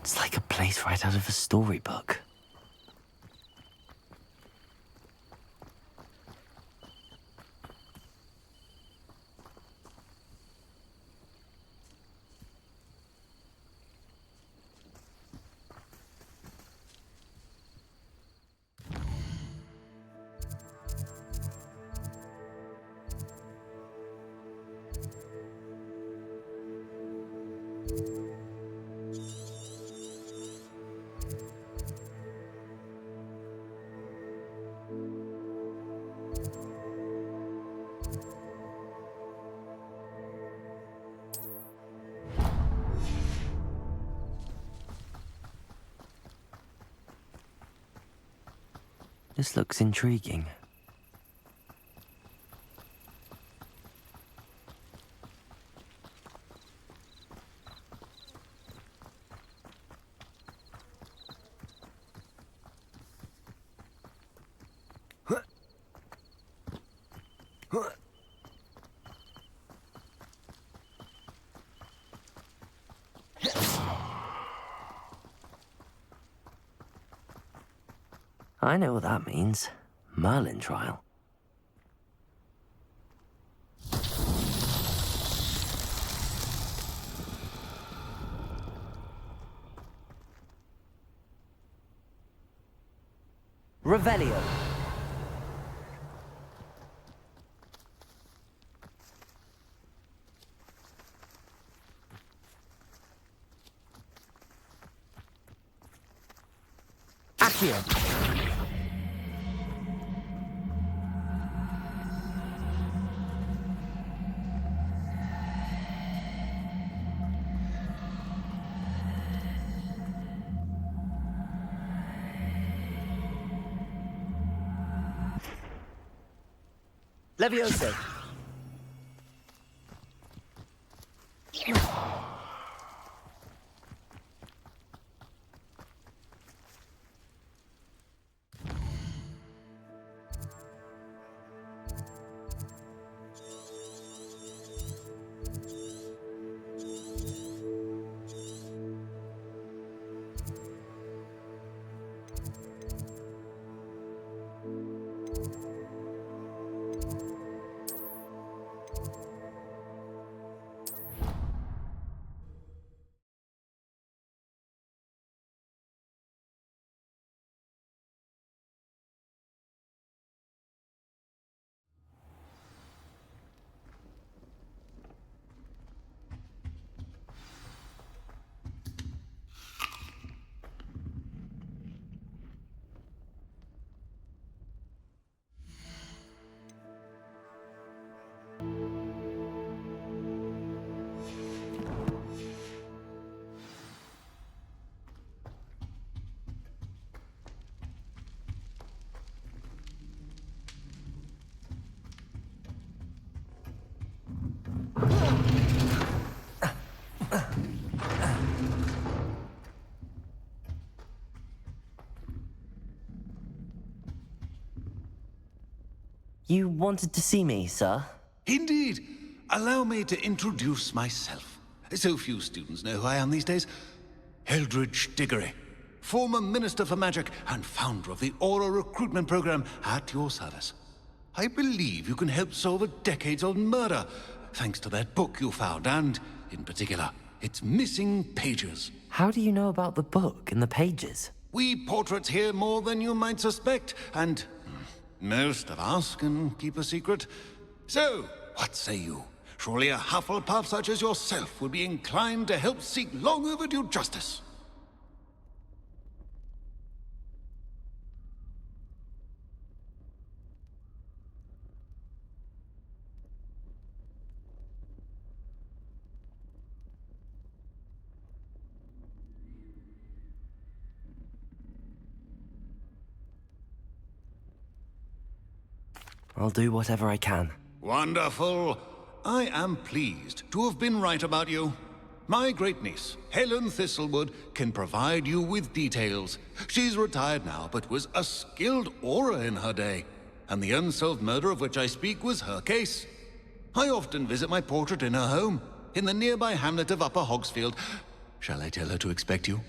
It's like a place right out of a storybook. This looks intriguing. I know what that means. Merlin trial. Revelio. Accio. Leviosa. You wanted to see me, sir? Indeed. Allow me to introduce myself. So few students know who I am these days. Eldridge Diggory, former Minister for Magic and founder of the Aura recruitment program at your service. I believe you can help solve a decades-old murder, thanks to that book you found, and, in particular, its missing pages. How do you know about the book and the pages? We portraits hear more than you might suspect, and most of us can keep a secret. So, what say you? Surely a Hufflepuff such as yourself would be inclined to help seek long overdue justice. I'll do whatever I can. Wonderful. I am pleased to have been right about you. My great-niece, Helen Thistlewood, can provide you with details. She's retired now, but was a skilled aura in her day. And the unsolved murder of which I speak was her case. I often visit my portrait in her home, in the nearby hamlet of Upper Hogsfield. Shall I tell her to expect you?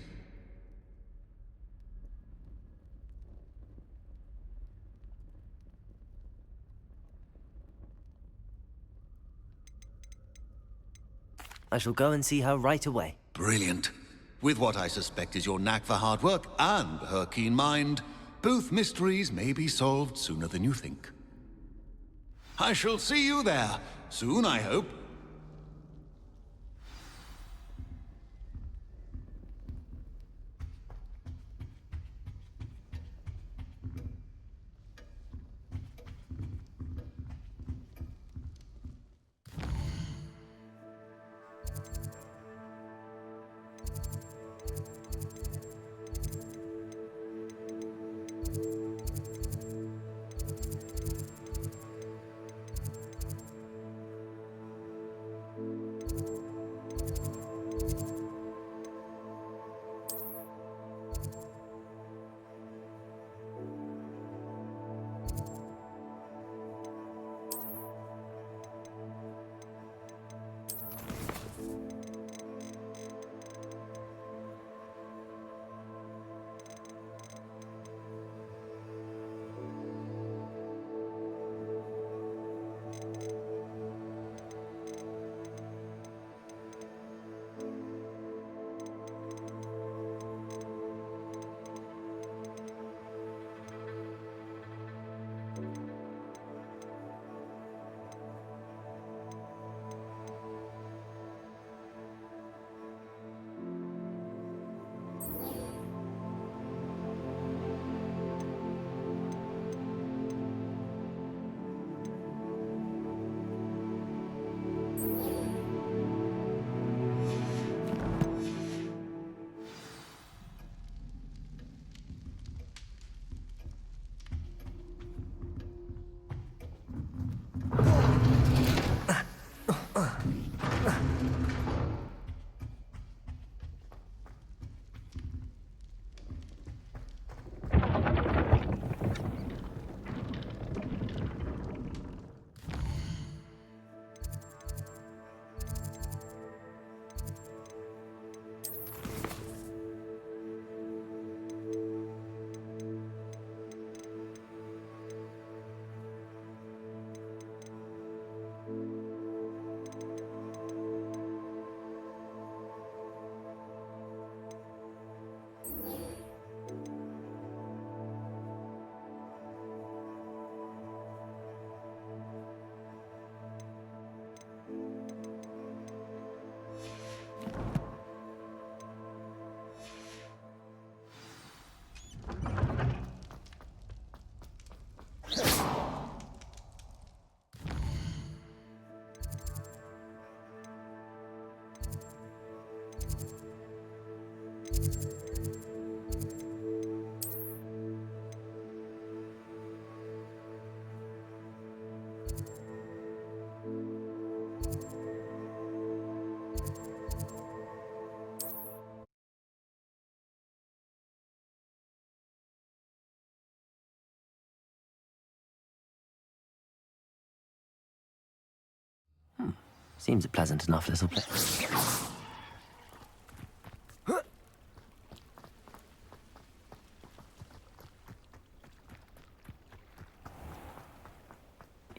I shall go and see her right away. Brilliant. With what I suspect is your knack for hard work and her keen mind, both mysteries may be solved sooner than you think. I shall see you there, soon I hope. Seems a pleasant enough little place.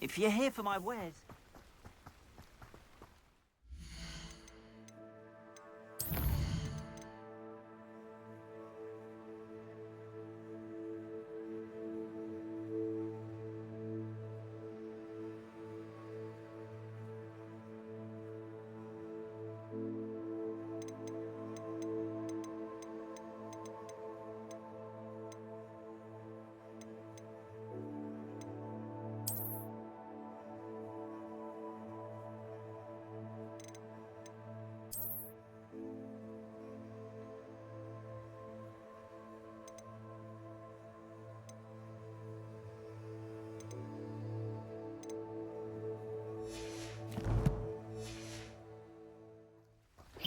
If you're here for my wares...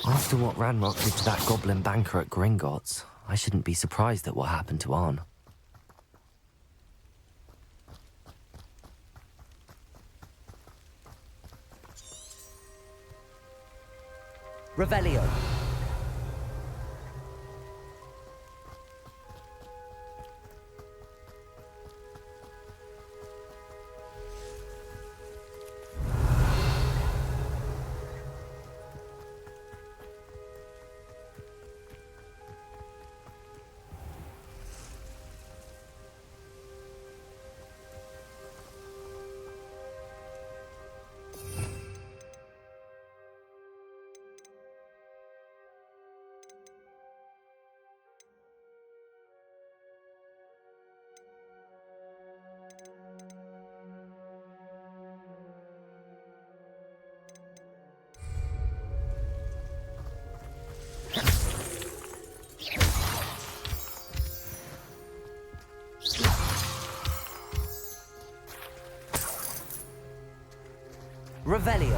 After what Ranrock did to that goblin banker at Gringotts, I shouldn't be surprised at what happened to Arn. Revelio. Revelio.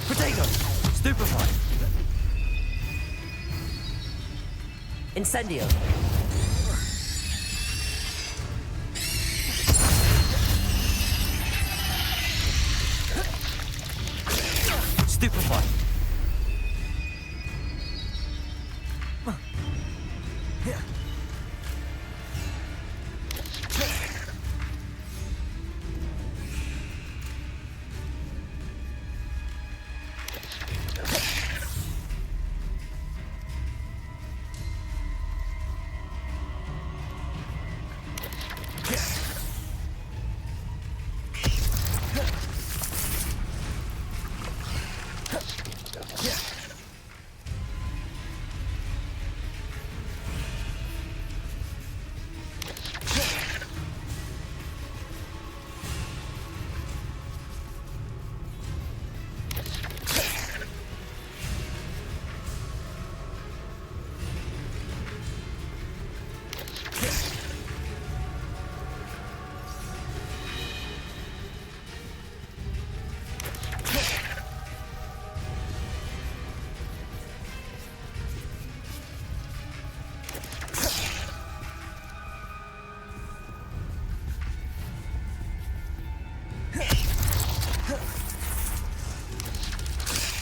Protego. Stupefy. Incendio. Stupefy.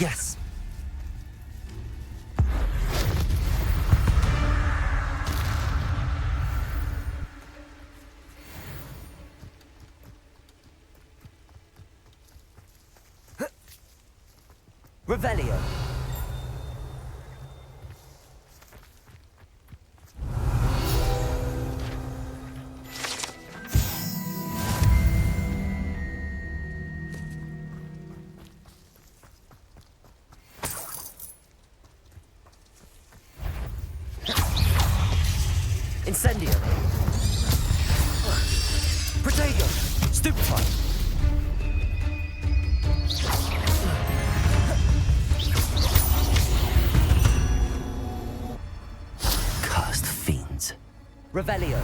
Yes. Revelio. Incendio. Protego. Stupefy. Cursed fiends. Revelio.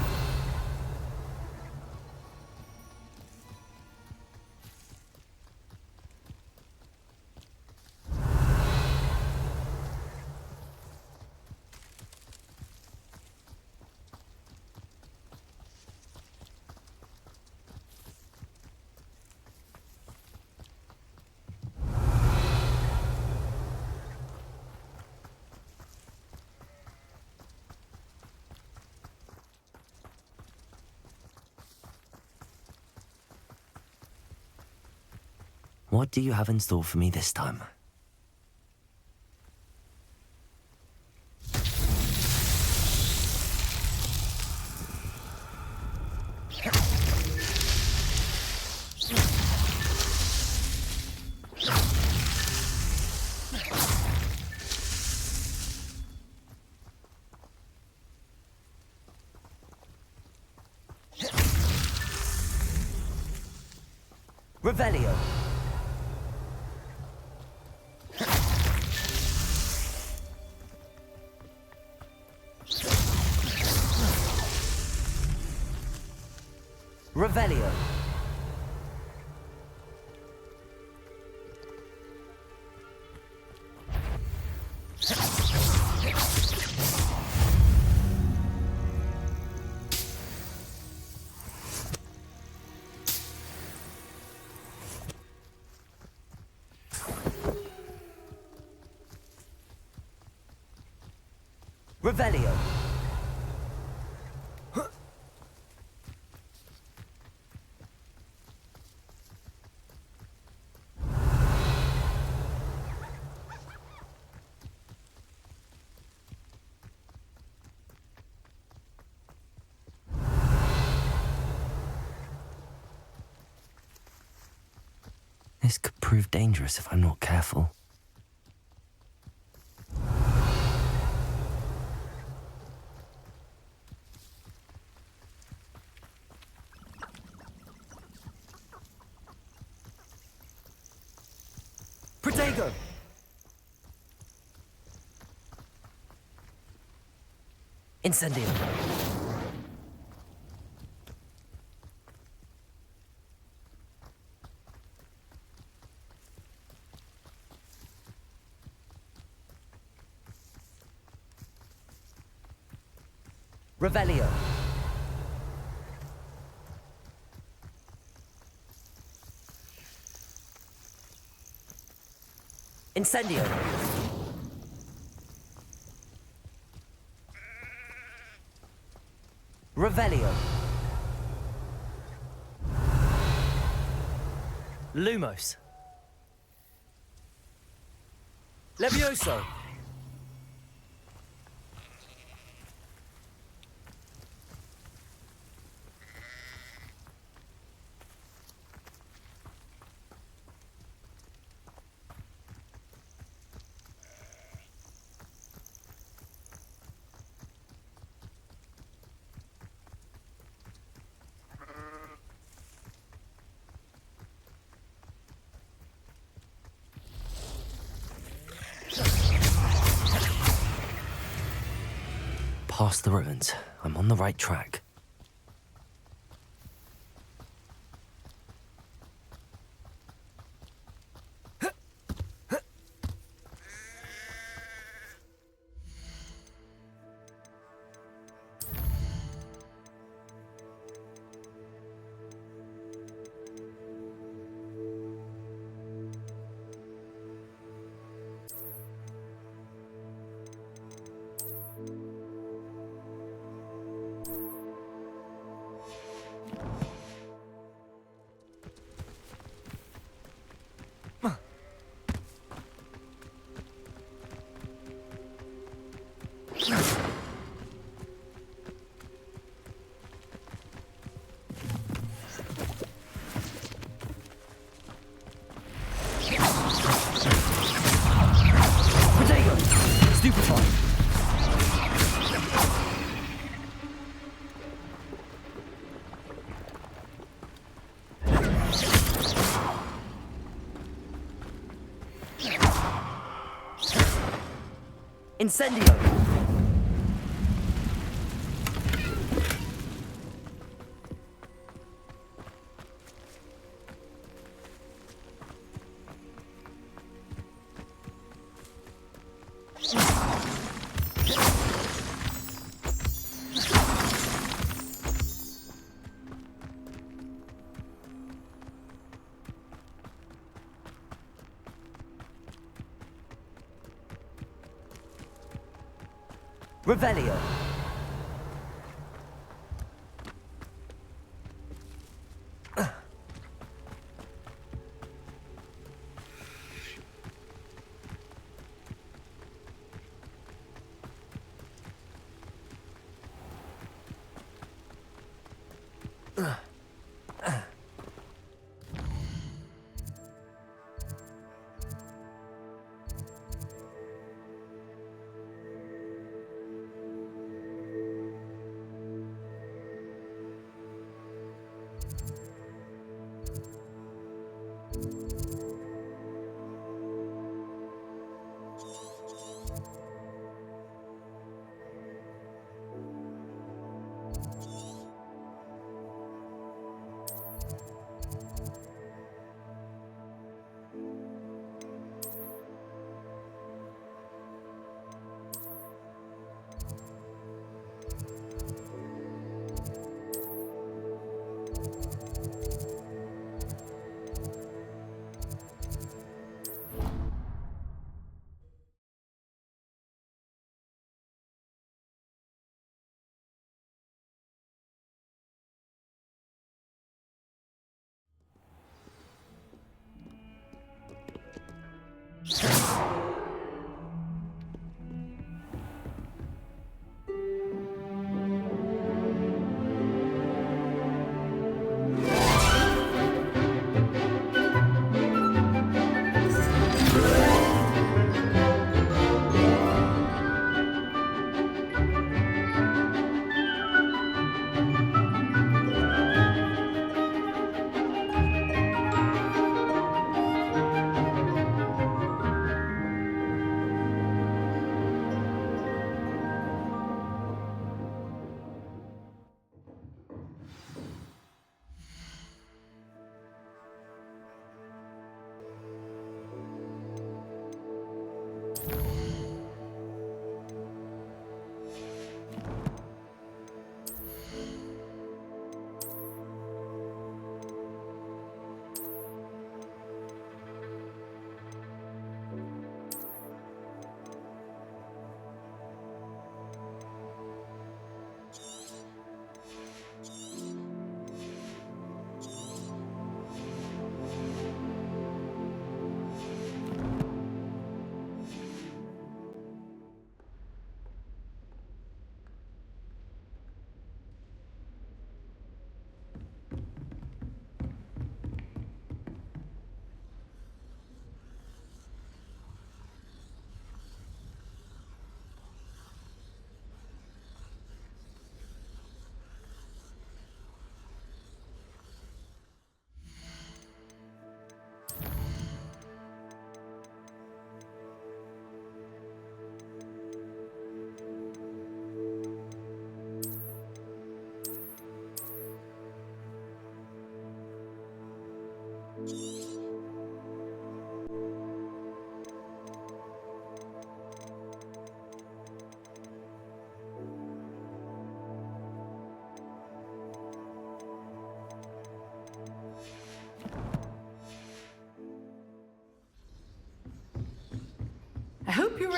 What do you have in store for me this time? Revelio. Revelio. Revelio. This could prove dangerous if I'm not careful. Protego! Incendio. Revelio. Incendio. Revelio. Lumos. Levioso. Past the ruins. I'm on the right track. Incendio! Revelio.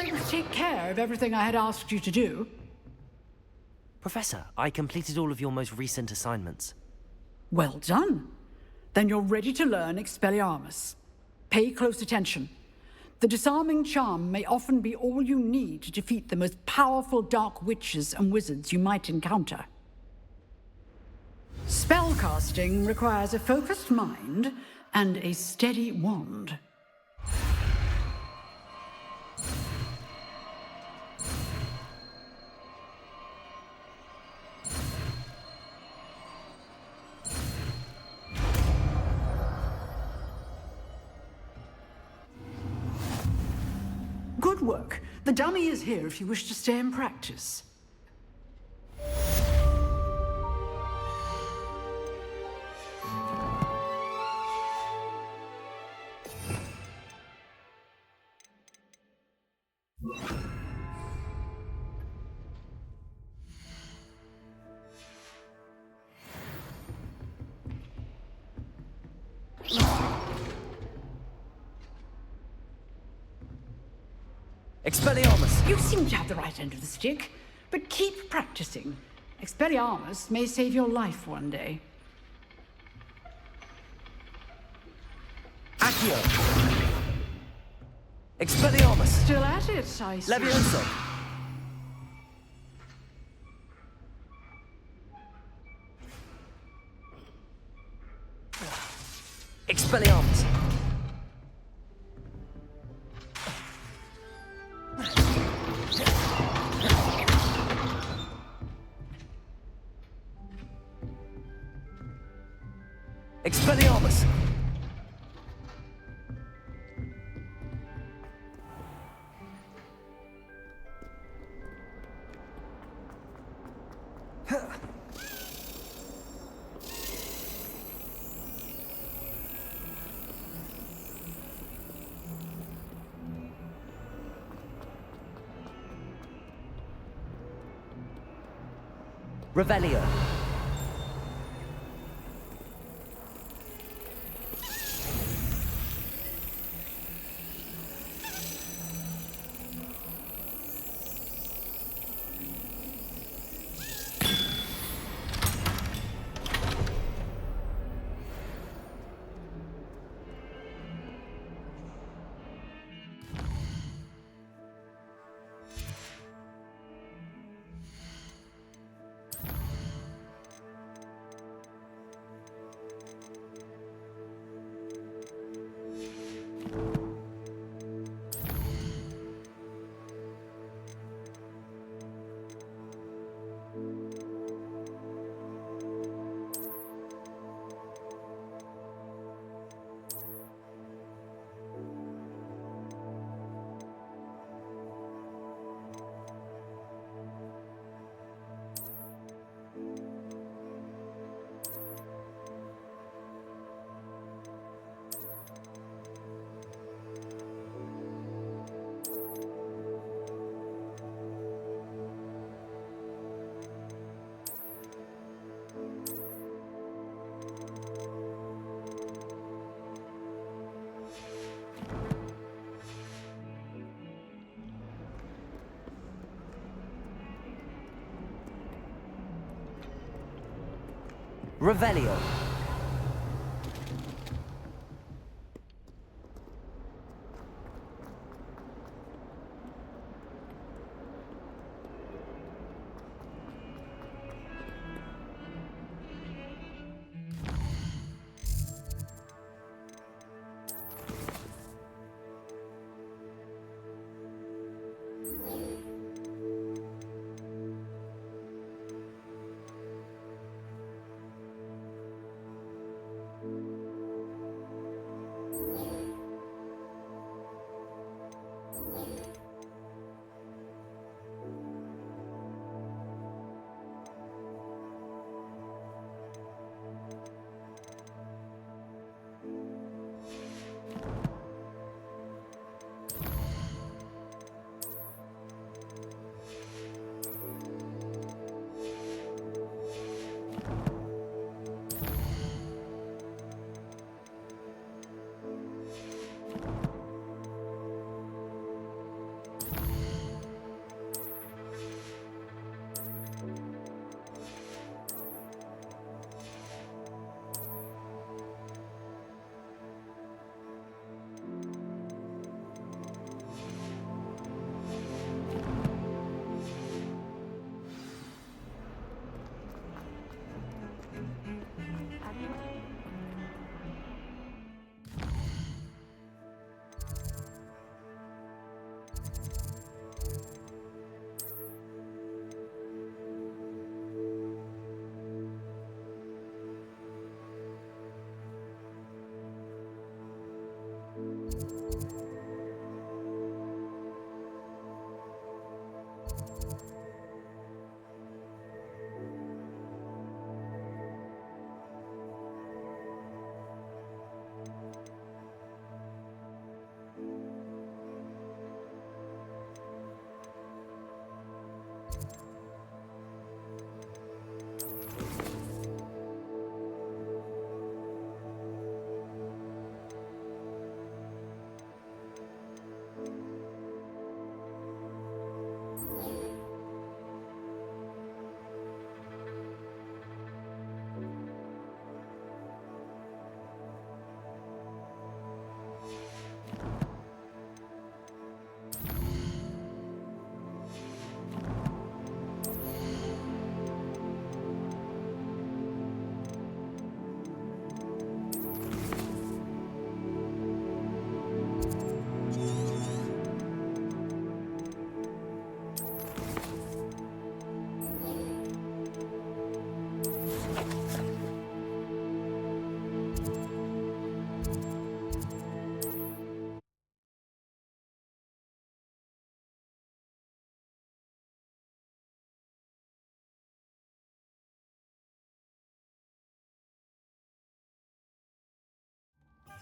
able to take care of everything I had asked you to do? Professor, I completed all of your most recent assignments. Well done. Then you're ready to learn Expelliarmus. Pay close attention. The disarming charm may often be all you need to defeat the most powerful dark witches and wizards you might encounter. Spellcasting requires a focused mind and a steady wand. Good work. The dummy is here if you wish to stay and practice. Expelliarmus! You seem to have the right end of the stick, but keep practicing. Expelliarmus may save your life one day. Accio! Expelliarmus! Still at it, I see. Levioso! Expelliarmus! Expelliarmus! Revelio. Revelio.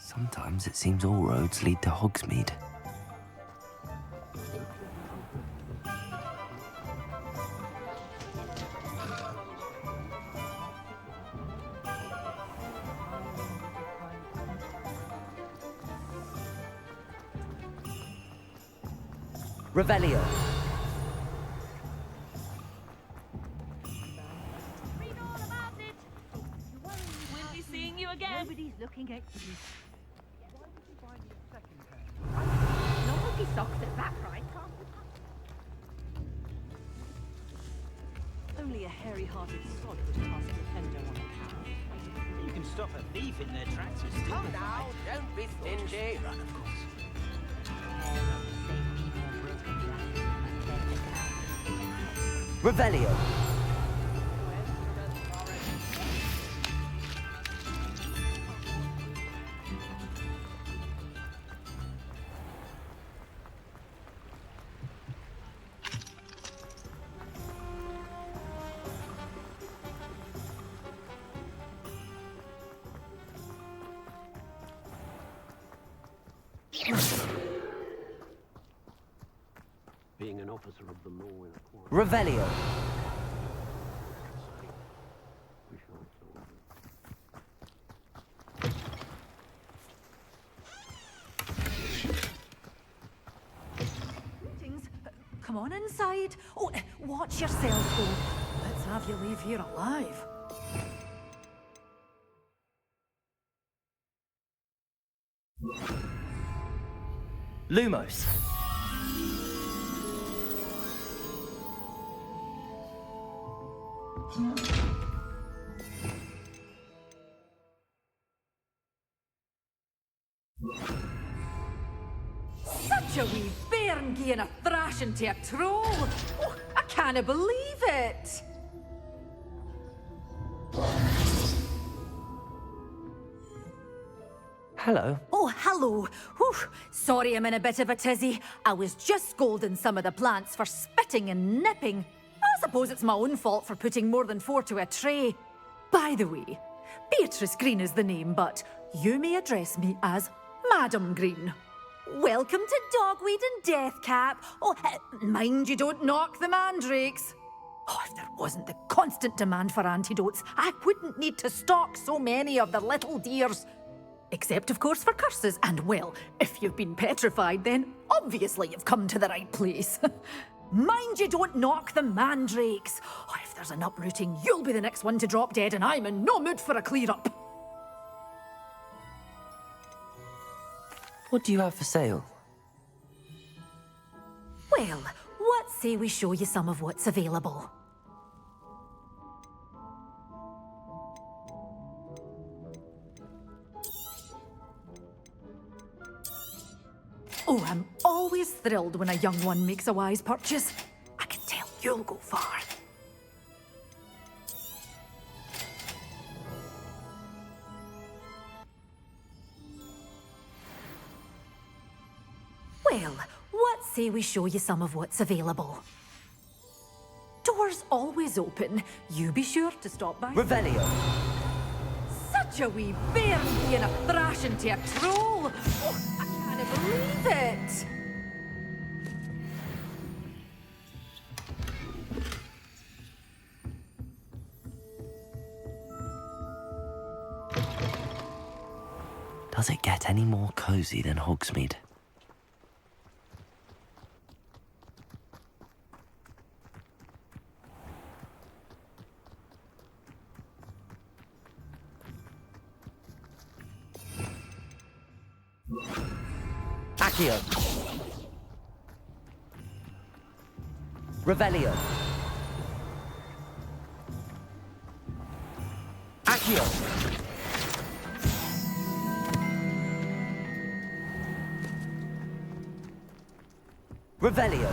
Sometimes it seems all roads lead to Hogsmeade. Revelio. Read all about it. We'll be seeing you again. Nobody's looking at you. Why did you buy me a second hand? Nobody socks at that price, can't we? Only a hairy-hearted sod would pass Nintendo on a cow. You can stop a thief in their tracks and steal Come it. now, don't be stingy. Run, of course. Revelio. Being an officer of the law in a court. Revelio. We shall solve Greetings. Come on inside. Oh, watch yourself, though. Let's have you leave here alive. Lumos. Such a wee bairn gieing a thrashing to a troll. Oh, I can't believe it. Hello. Oh, hello. Whew. Sorry I'm in a bit of a tizzy. I was just scolding some of the plants for spitting and nipping. I suppose it's my own fault for putting more than 4 to a tray. By the way, Beatrice Green is the name, but you may address me as Madam Green. Welcome to Dogweed and Deathcap. Oh, mind you don't knock the mandrakes. Oh, if there wasn't the constant demand for antidotes, I wouldn't need to stock so many of the little dears. Except, of course, for curses. And, well, if you've been petrified, then obviously you've come to the right place. Mind you don't knock the mandrakes. Oh, if there's an uprooting, you'll be the next one to drop dead, and I'm in no mood for a clear-up. What do you have for sale? Well, what say we show you some of what's available? Oh, I'm always thrilled when a young one makes a wise purchase. I can tell you'll go far. Well, what say we show you some of what's available? Doors always open. You be sure to stop by. Revelio. Such a wee bairn being a thrashing to a troll. Oh, I can't believe it. Does it get any more cozy than Hogsmeade? Accio. Revelio. Accio. Revelio.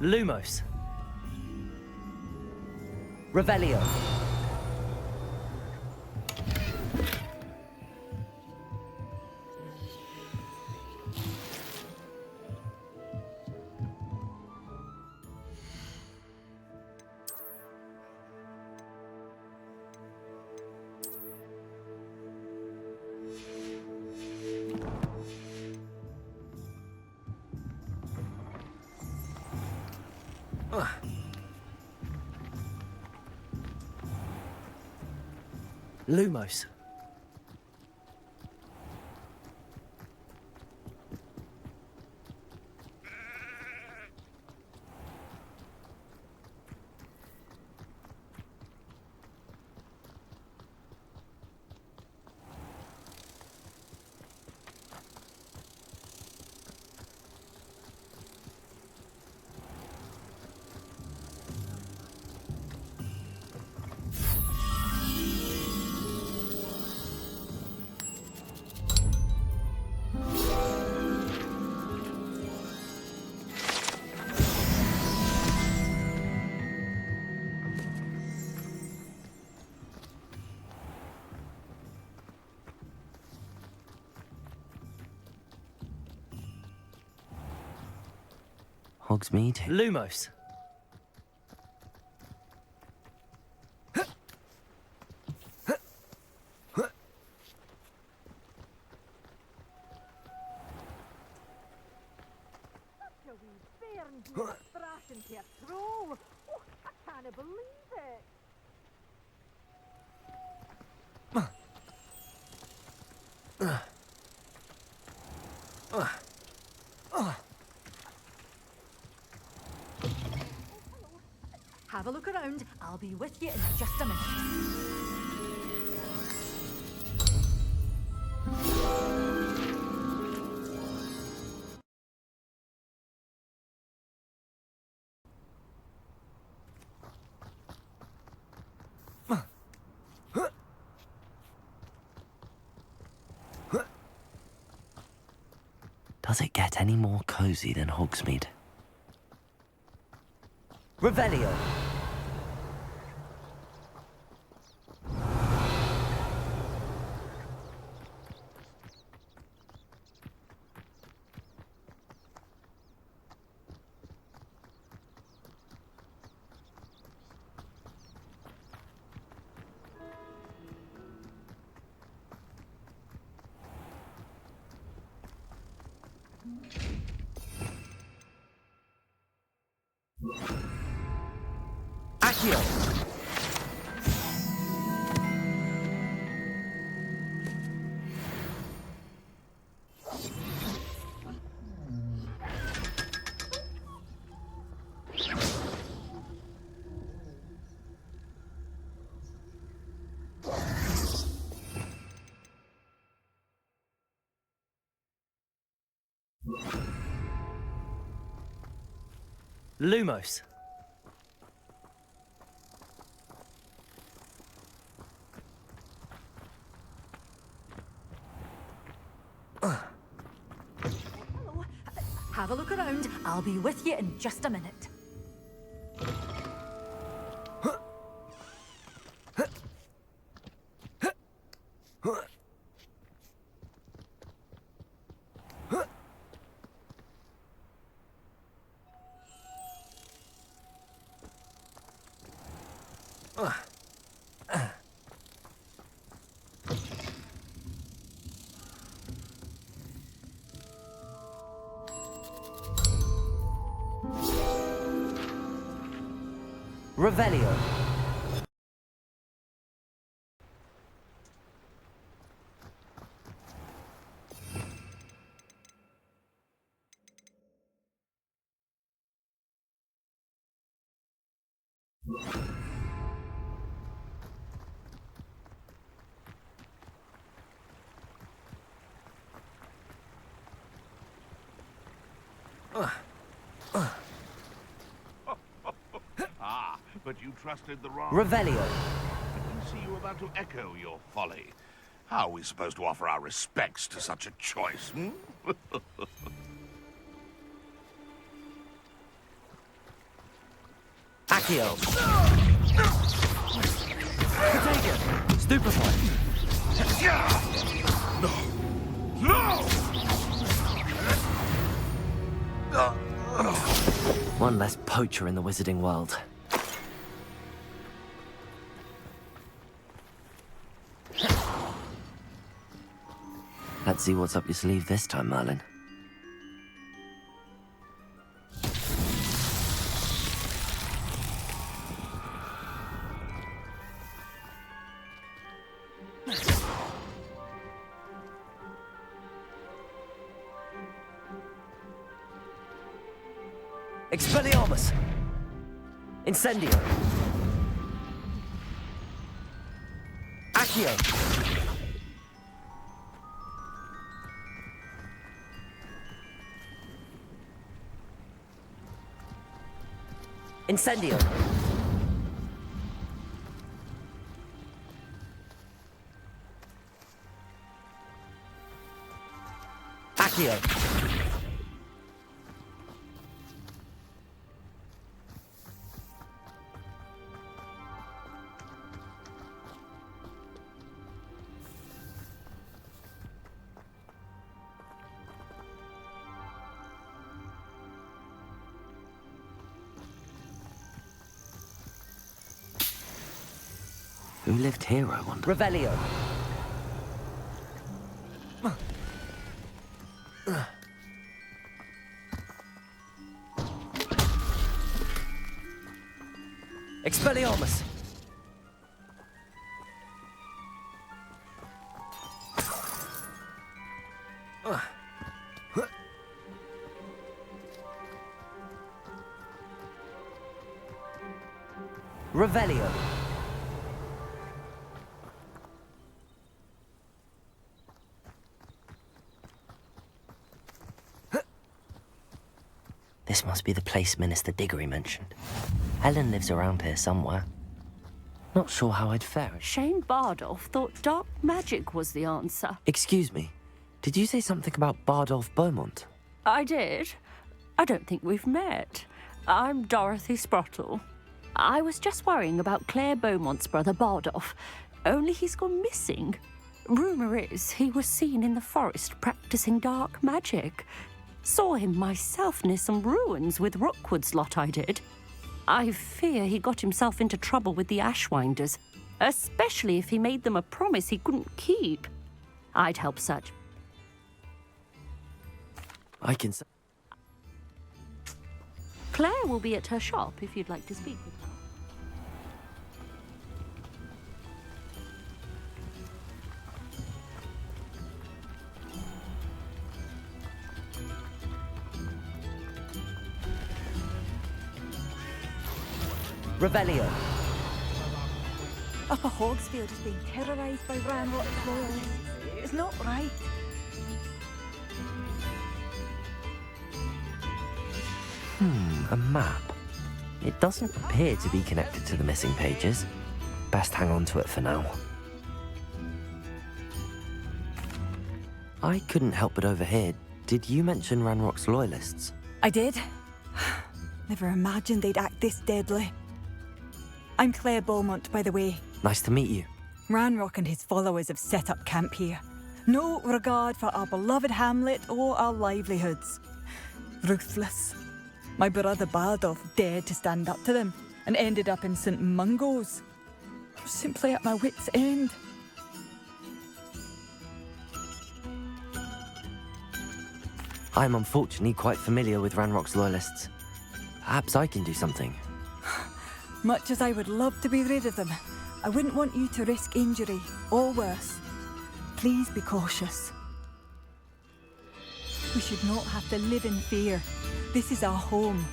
Lumos. Revelio. Lumos. Hogsmeade? Lumos. Oh, I can't believe it. Have a look around. I'll be with you in just a minute. Does it get any more cozy than Hogsmeade? Revelio. Accio. Lumos. Have a look around. I'll be with you in just a minute. Revelio. But you trusted the wrong... Revelio. I can see you about to echo your folly. How are we supposed to offer our respects to such a choice, hmm? Accio. Contagion. Stupefy. One less poacher in the wizarding world. Let's see what's up your sleeve this time, Merlin. Expelliarmus. Incendio. Accio. Incendio. Accio. Who lived here, I wonder? Revelio. Expelliarmus. Revelio. This must be the place Minister Diggory mentioned. Helen lives around here somewhere. Not sure how I'd fare. Shane Bardolph thought dark magic was the answer. Excuse me, did you say something about Bardolph Beaumont? I did. I don't think we've met. I'm Dorothy Sprottle. I was just worrying about Claire Beaumont's brother Bardolph, only he's gone missing. Rumour is he was seen in the forest practicing dark magic. Saw him myself near some ruins with Rookwood's lot I did. I fear he got himself into trouble with the Ashwinders, especially if he made them a promise he couldn't keep. I'd help search. I can... Claire will be at her shop if you'd like to speak with her. Revelio. Upper Hogsfield is being terrorised by Ranrock's loyalists. It's not right. A map. It doesn't appear to be connected to the missing pages. Best hang on to it for now. I couldn't help but overhear. Did you mention Ranrock's loyalists? I did. Never imagined they'd act this deadly. I'm Claire Beaumont, by the way. Nice to meet you. Ranrock and his followers have set up camp here. No regard for our beloved hamlet or our livelihoods. Ruthless. My brother Bardolph dared to stand up to them and ended up in St. Mungo's. I was simply at my wit's end. I'm unfortunately quite familiar with Ranrock's loyalists. Perhaps I can do something. Much as I would love to be rid of them, I wouldn't want you to risk injury, or worse. Please be cautious. We should not have to live in fear. This is our home.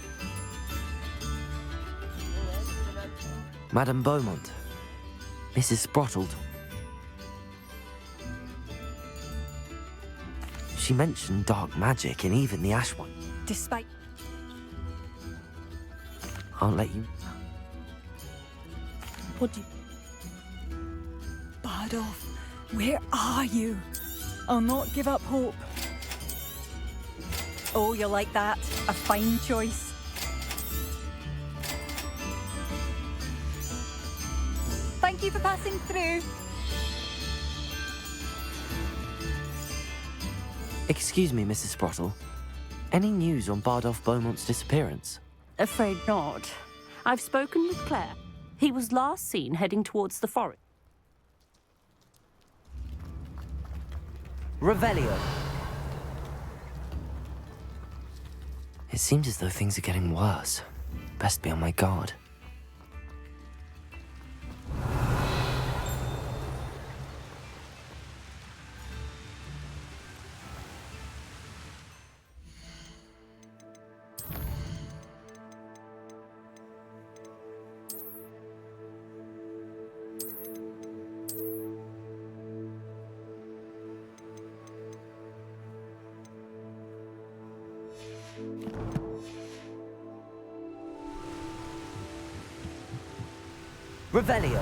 Madame Beaumont. Mrs. Sprottled. She mentioned dark magic and even the Ashwind. Despite... I'll let you... What do you... Bardolph, where are you? I'll not give up hope. Oh, you like that? A fine choice. Thank you for passing through. Excuse me, Mrs. Sprottle. Any news on Bardolph Beaumont's disappearance? Afraid not. I've spoken with Claire. He was last seen heading towards the forest. Revelio. It seems as though things are getting worse. Best be on my guard. Revelio.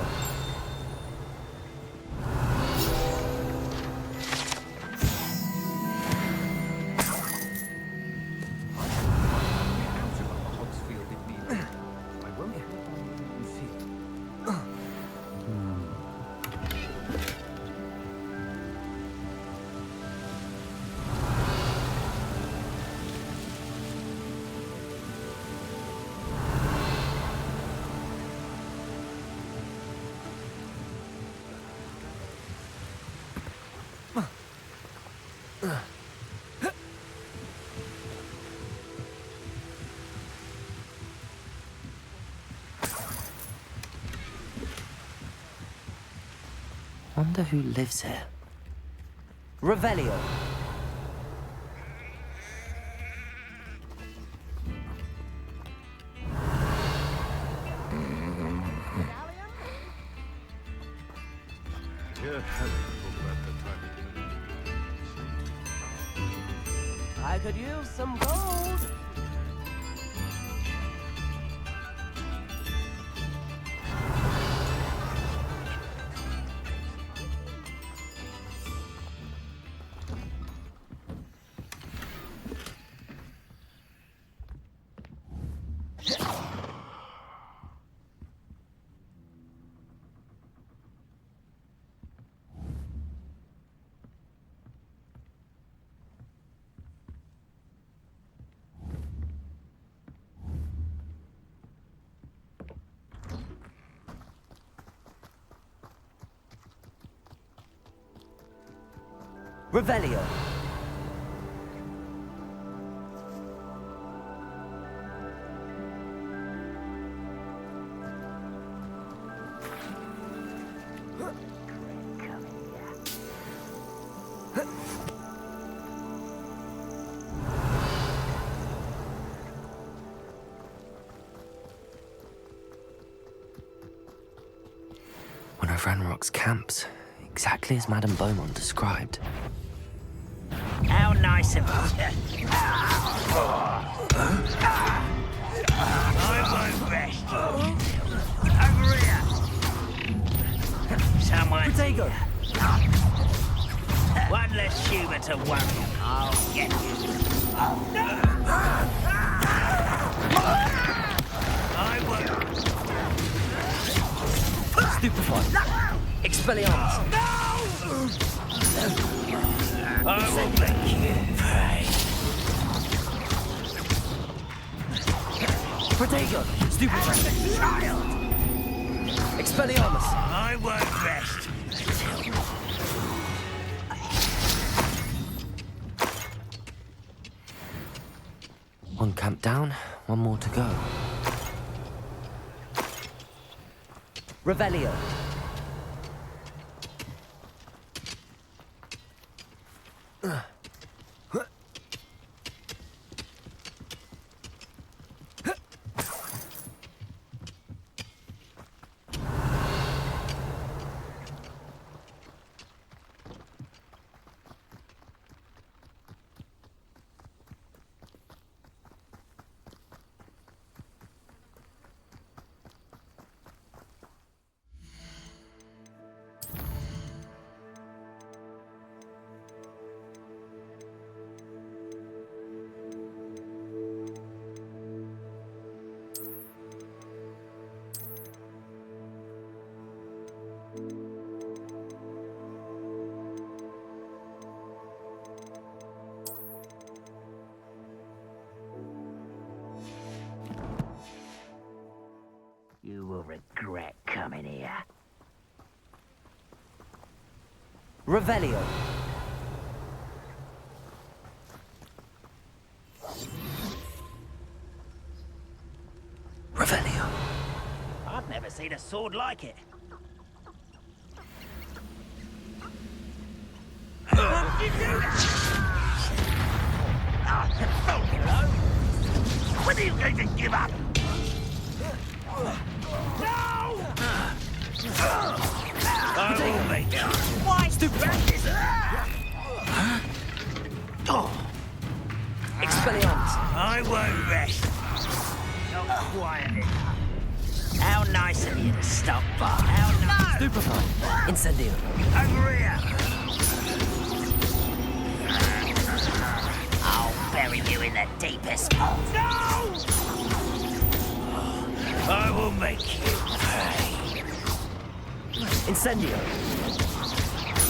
Wonder who lives here. Revelio. I could use some gold. Revelio. One of Ranrock's camps, exactly as Madame Beaumont described. How nice of you. I won't rest. Over here. Someone. Protego. One less humour to worry. I'll get you. I won't. Stupefied. Expelliarmus. I will make you pray. Protego. Stupefied. Child. Expelliarmus. I won't rest until... One camp down, one more to go. Revelio. Revelio. Revelio. I've never seen a sword like it. Hello? When are you going to give up? No! I will make it. Why stupid? Expelliarmus. I won't rest. Not quietly. How nice of you to stop by. How nice. Stupefy. Incendio. Over here. I'll bury you in the deepest hole. No! I will make you pay. Incendio.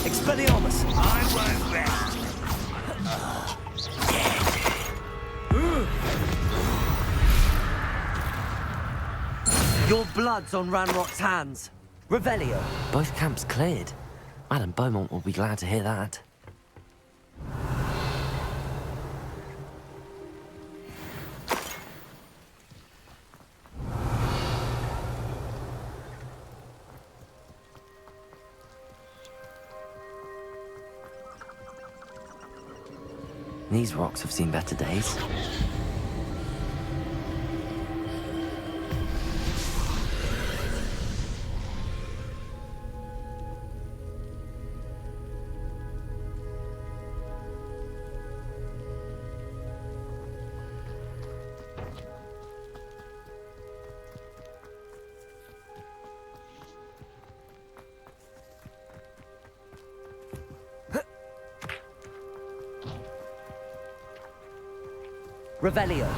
Expelliarmus. I won't rest. Your blood's on Ranrock's hands. Revelio. Both camps cleared. Madam Beaumont will be glad to hear that. These rocks have seen better days. Revelio.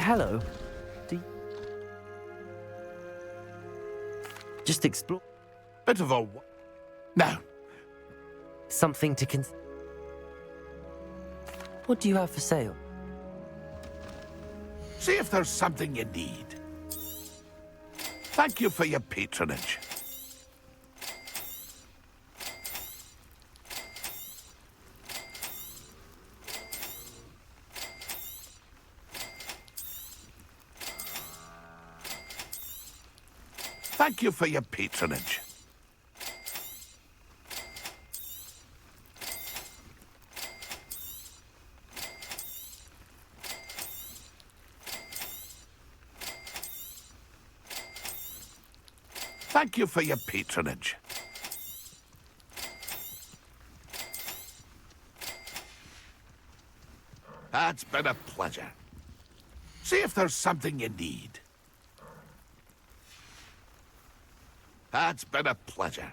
Hello. Just explore. Bit of a... No. Something to What do you have for sale? See if there's something you need. Thank you for your patronage. Thank you for your patronage. Thank you for your patronage. That's been a pleasure. See if there's something you need. That's been a pleasure.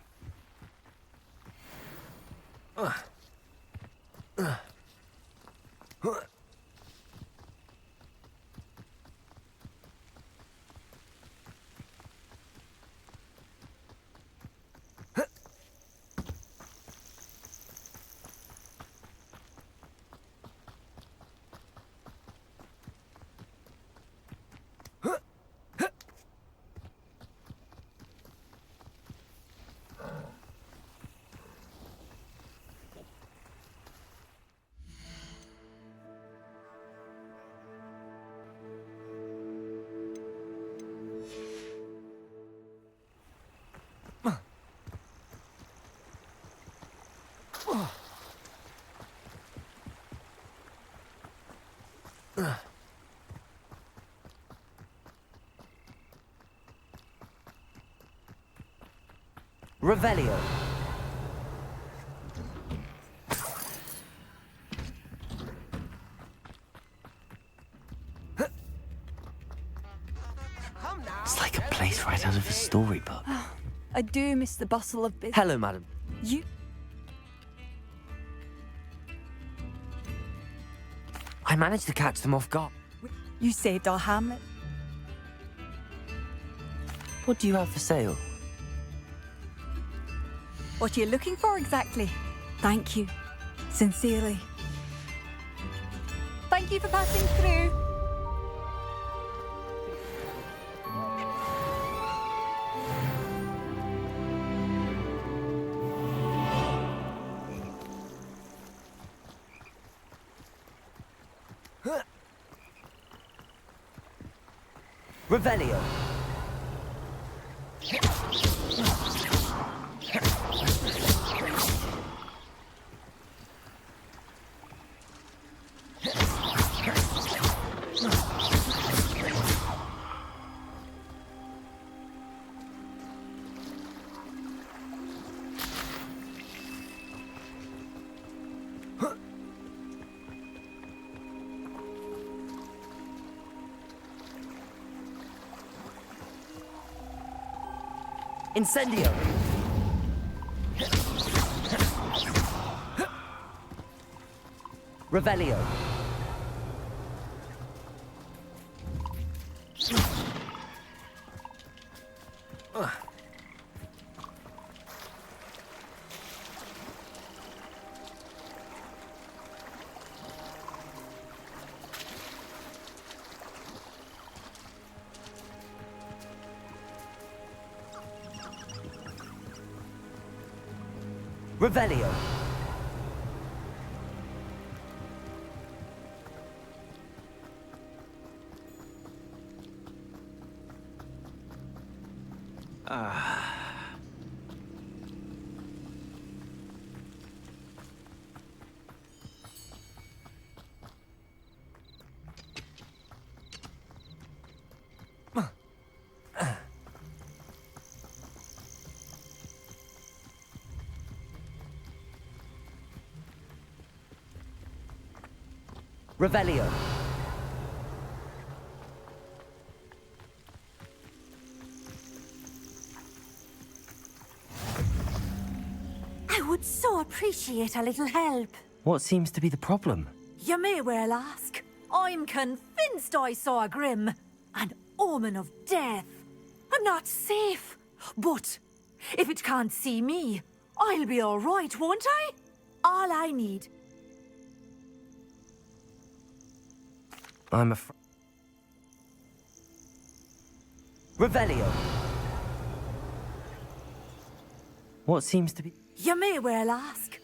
Revelio. It's like a place right out of a storybook. I do miss the bustle of business. Hello, madam. You... I managed to catch them off guard. You saved our hamlet. What do you have for sale? What are you looking for exactly? Thank you. Sincerely. Thank you for passing through. Revelio. Incendio. Revelio. Revelio. Revelio. I would so appreciate a little help. What seems to be the problem? You may well ask. I'm convinced I saw a grim, an omen of death. I'm not safe, but if it can't see me, I'll be all right, won't I? All I need. I'm afraid. Revelio. What seems to be You may well ask.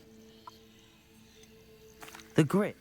the grit?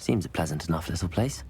Seems a pleasant enough little place.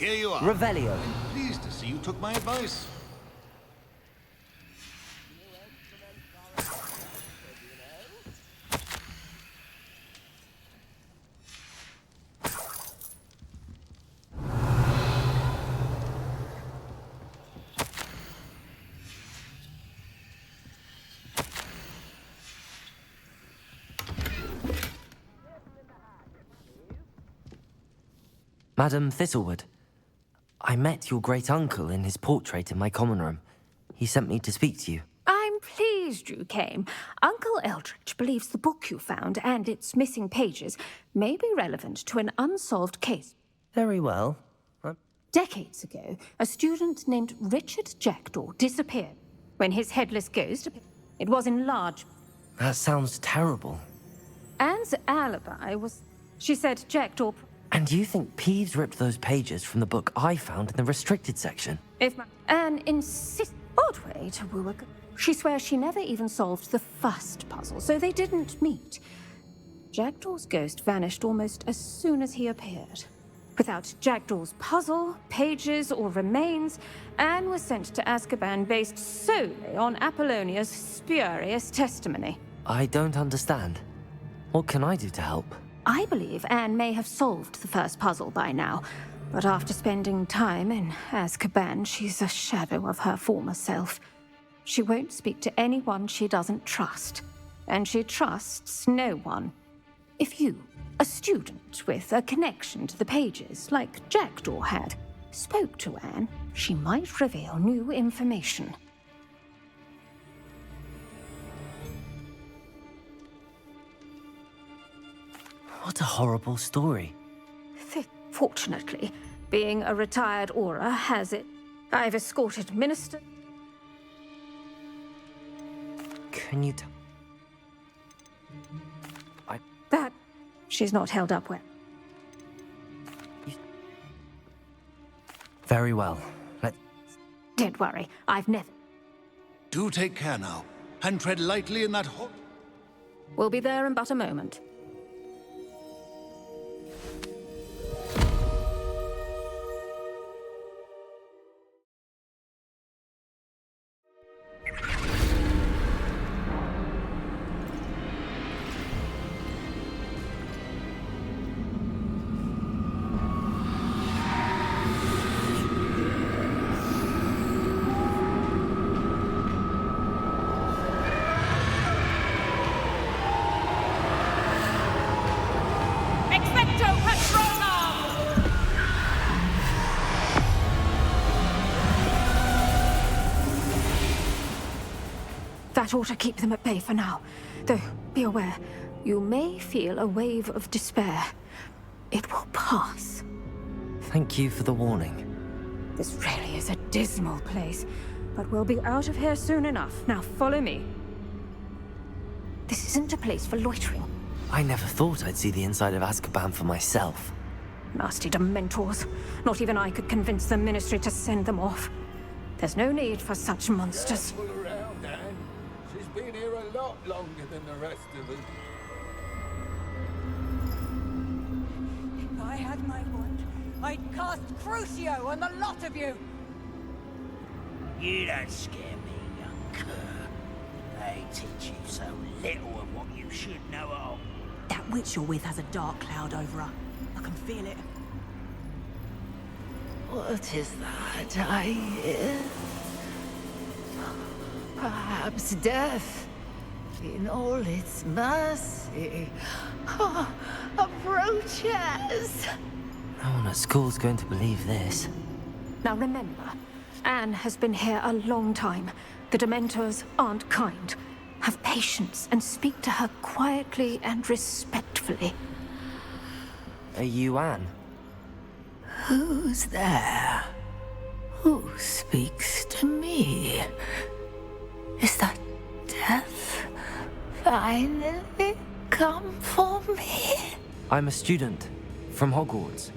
Here you are. Revelio. I'm pleased to see you took my advice. Madam Thistlewood, I met your great-uncle in his portrait in my common room. He sent me to speak to you. I'm pleased you came. Uncle Eldridge believes the book you found and its missing pages may be relevant to an unsolved case. Very well. Decades ago, a student named Richard Jackdaw disappeared. When his headless ghost appeared, it was enlarged. That sounds terrible. Anne's alibi was... She said Jackdaw... And you think Peeves ripped those pages from the book I found in the restricted section? If Anne insists... Odd way to woo a... She swears she never even solved the first puzzle, so they didn't meet. Jackdaw's ghost vanished almost as soon as he appeared. Without Jackdaw's puzzle, pages, or remains, Anne was sent to Azkaban based solely on Apollonia's spurious testimony. I don't understand. What can I do to help? I believe Anne may have solved the first puzzle by now, but after spending time in Azkaban, she's a shadow of her former self. She won't speak to anyone she doesn't trust, and she trusts no one. If you, a student with a connection to the pages, like Jackdaw had, spoke to Anne, she might reveal new information. What a horrible story. Fortunately, being a retired Aura has it. I've escorted Minister... Can you That... She's not held up well. Very well. Don't worry, I've never... Do take care now, and tread lightly in that We'll be there in but a moment. That ought to keep them at bay for now. Though, be aware, you may feel a wave of despair. It will pass. Thank you for the warning. This really is a dismal place, but we'll be out of here soon enough. Now follow me. This isn't a place for loitering. I never thought I'd see the inside of Azkaban for myself. Nasty Dementors. Not even I could convince the Ministry to send them off. There's no need for such monsters. Around, Anne. She's been here a lot longer than the rest of us. If I had my wand, I'd cast Crucio on the lot of you! You don't scare me, young cur. They teach you so little of what you should know of. That witch you're with has a dark cloud over her. I can feel it. What is that I hear? Perhaps death, in all its mercy, approaches. No one at school's going to believe this. Now remember, Anne has been here a long time. The Dementors aren't kind. Have patience and speak to her quietly and respectfully. Are you Anne? Who's there? Who speaks to me? Is that death finally come for me? I'm a student from Hogwarts.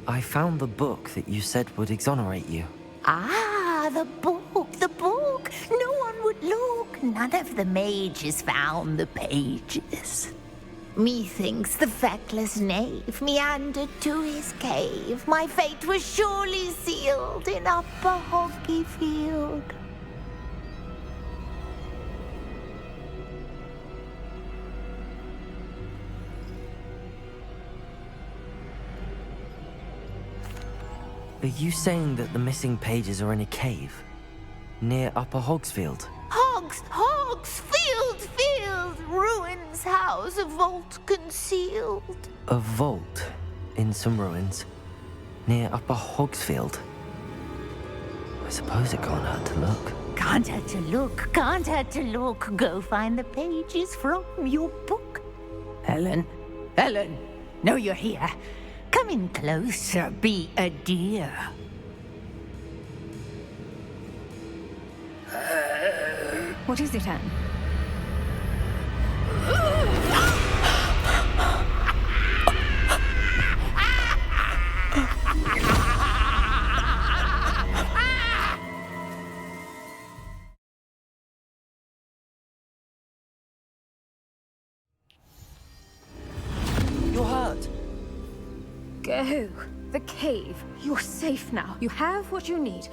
I found the book that you said would exonerate you. Ah, the book, the book. No one would look. None of the mages found the pages. Methinks the feckless knave meandered to his cave. My fate was surely sealed in Upper Hoggyfield. Are you saying that the missing pages are in a cave? Near Upper Hogsfield? Hogsfield, ruins house, a vault concealed. A vault in some ruins? Near Upper Hogsfield? I suppose it can't hurt to look. Can't hurt to look. Go find the pages from your book. Helen, know you're here. Come in closer, be a dear. What is it, Anne? You're hurt. Go. The cave. You're safe now. You have what you need.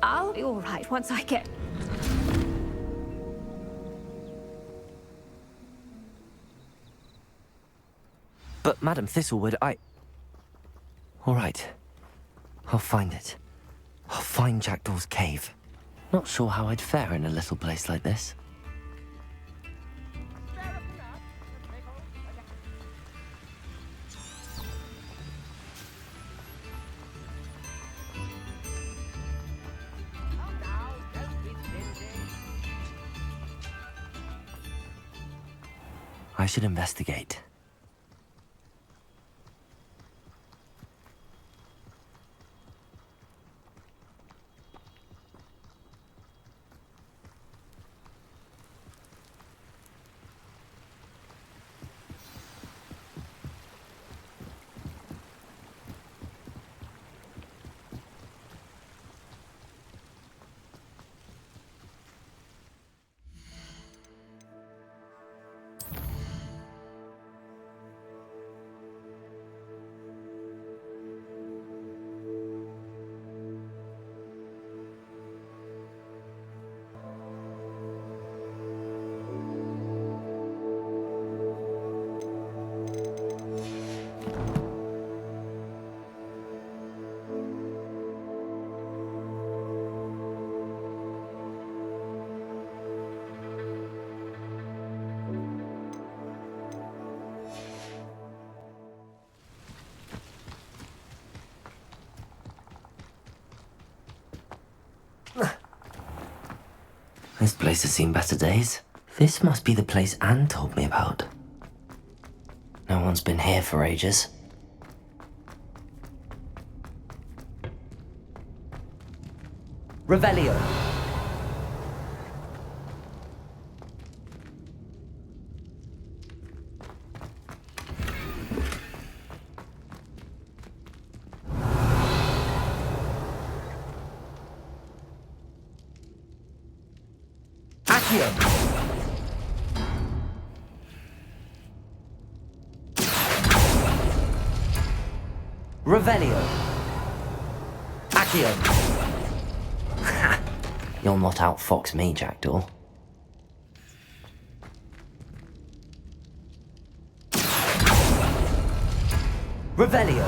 I'll be all right once I get... But Madam Thistlewood, All right. I'll find it. I'll find Jackdaw's cave. Not sure how I'd fare in a little place like this. I should investigate. This place has seen better days. This must be the place Anne told me about. No one's been here for ages. Revelio. Revelio. Accio. You'll not outfox me, Jackdaw. Revelio.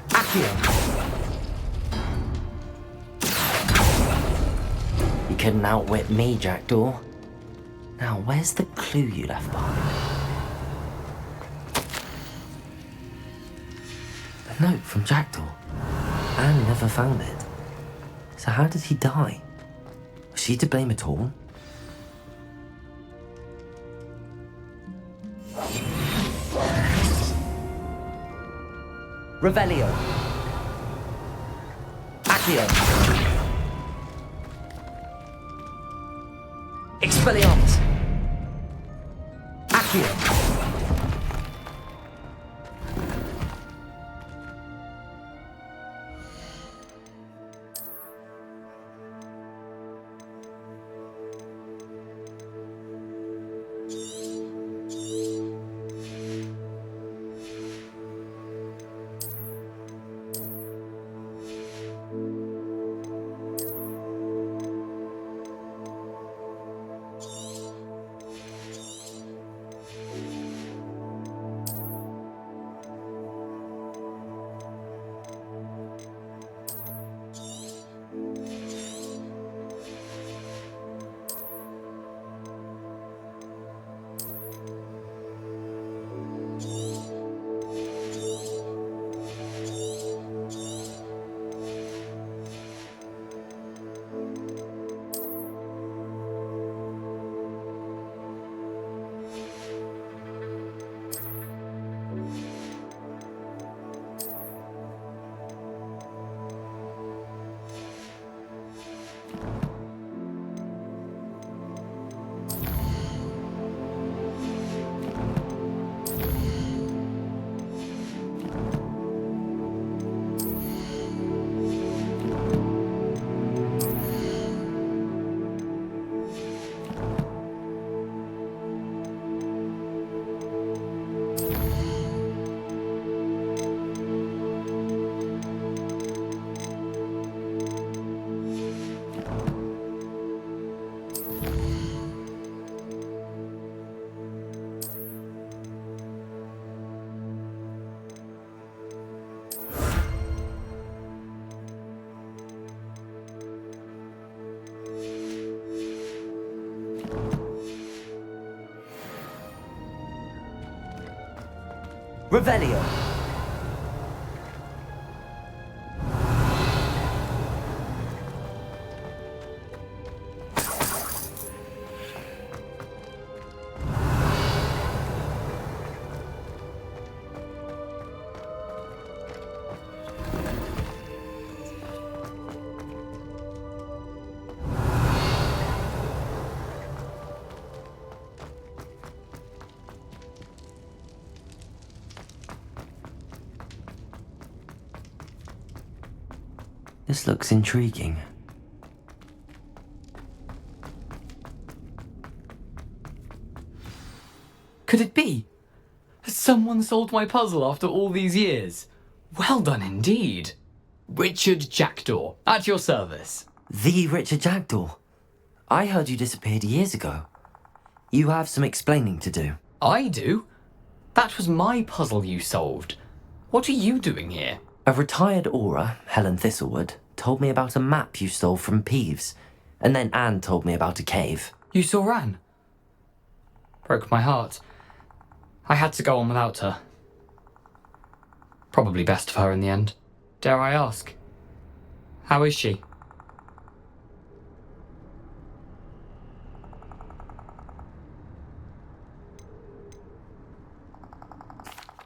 Accio. Accio! You couldn't outwit me, Jackdaw. Now, where's the clue you left behind? A note from Jackdaw. Anne never found it. So how did he die? Was she to blame at all? Revelio. Accio. Expelliarmus. Accio. Revelio. This looks intriguing. Could it be? Has someone solved my puzzle after all these years? Well done indeed. Richard Jackdaw, at your service. The Richard Jackdaw? I heard you disappeared years ago. You have some explaining to do. I do? That was my puzzle you solved. What are you doing here? A retired Aura, Helen Thistlewood, told me about a map you stole from Peeves, and then Anne told me about a cave. You saw Anne? Broke my heart. I had to go on without her. Probably best for her in the end. Dare I ask? How is she?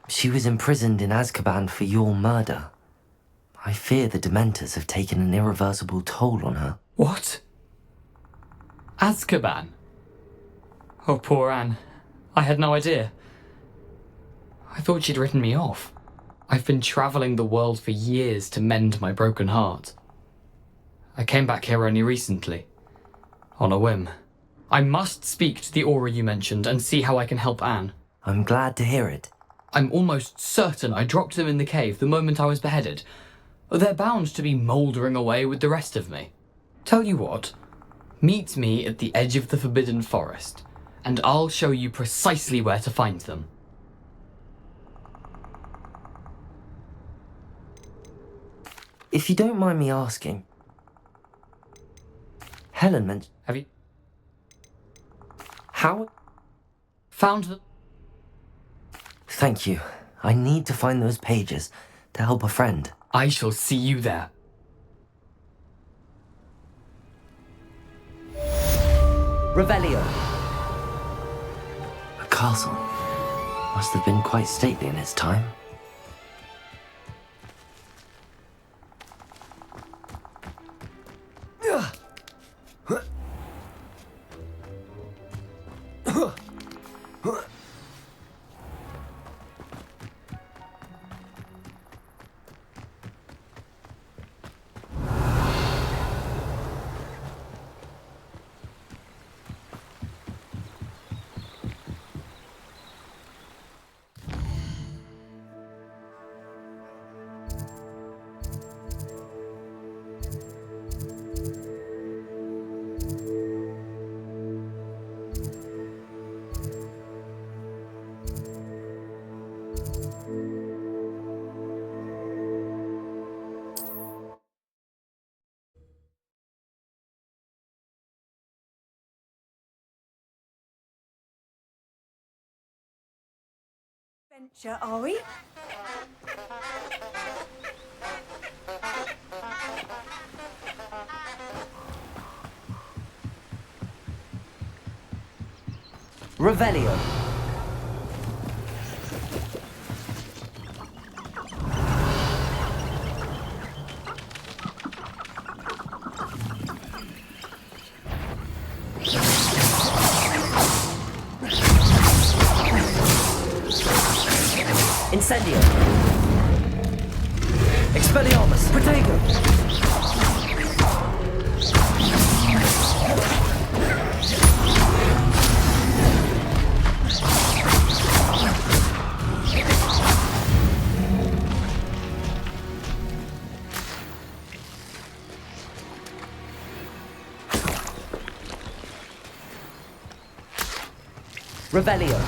She was imprisoned in Azkaban for your murder. I fear the Dementors have taken an irreversible toll on her. What? Azkaban? Oh, poor Anne. I had no idea. I thought she'd written me off. I've been travelling the world for years to mend my broken heart. I came back here only recently, on a whim. I must speak to the Aura you mentioned and see how I can help Anne. I'm glad to hear it. I'm almost certain I dropped them in the cave the moment I was beheaded. They're bound to be mouldering away with the rest of me. Tell you what, meet me at the edge of the Forbidden Forest, and I'll show you precisely where to find them. If you don't mind me asking, Helen meant... Have you How... found the... Thank you. I need to find those pages to help a friend. I shall see you there. Revelio. A castle. Must have been quite stately in its time. Adventure, are we? Revelio. Incendio. Expelliarmus. Protego. Revelio.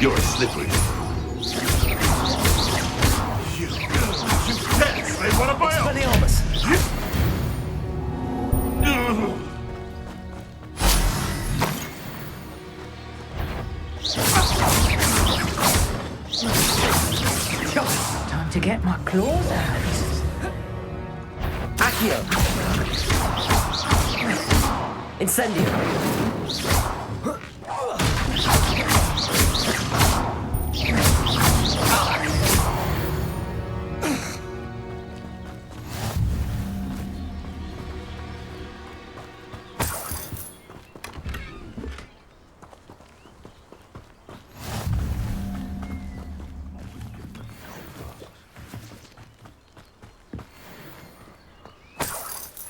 You're slippery. You pets, they want to buy up. Time to get my claws out. Accio. Incendio.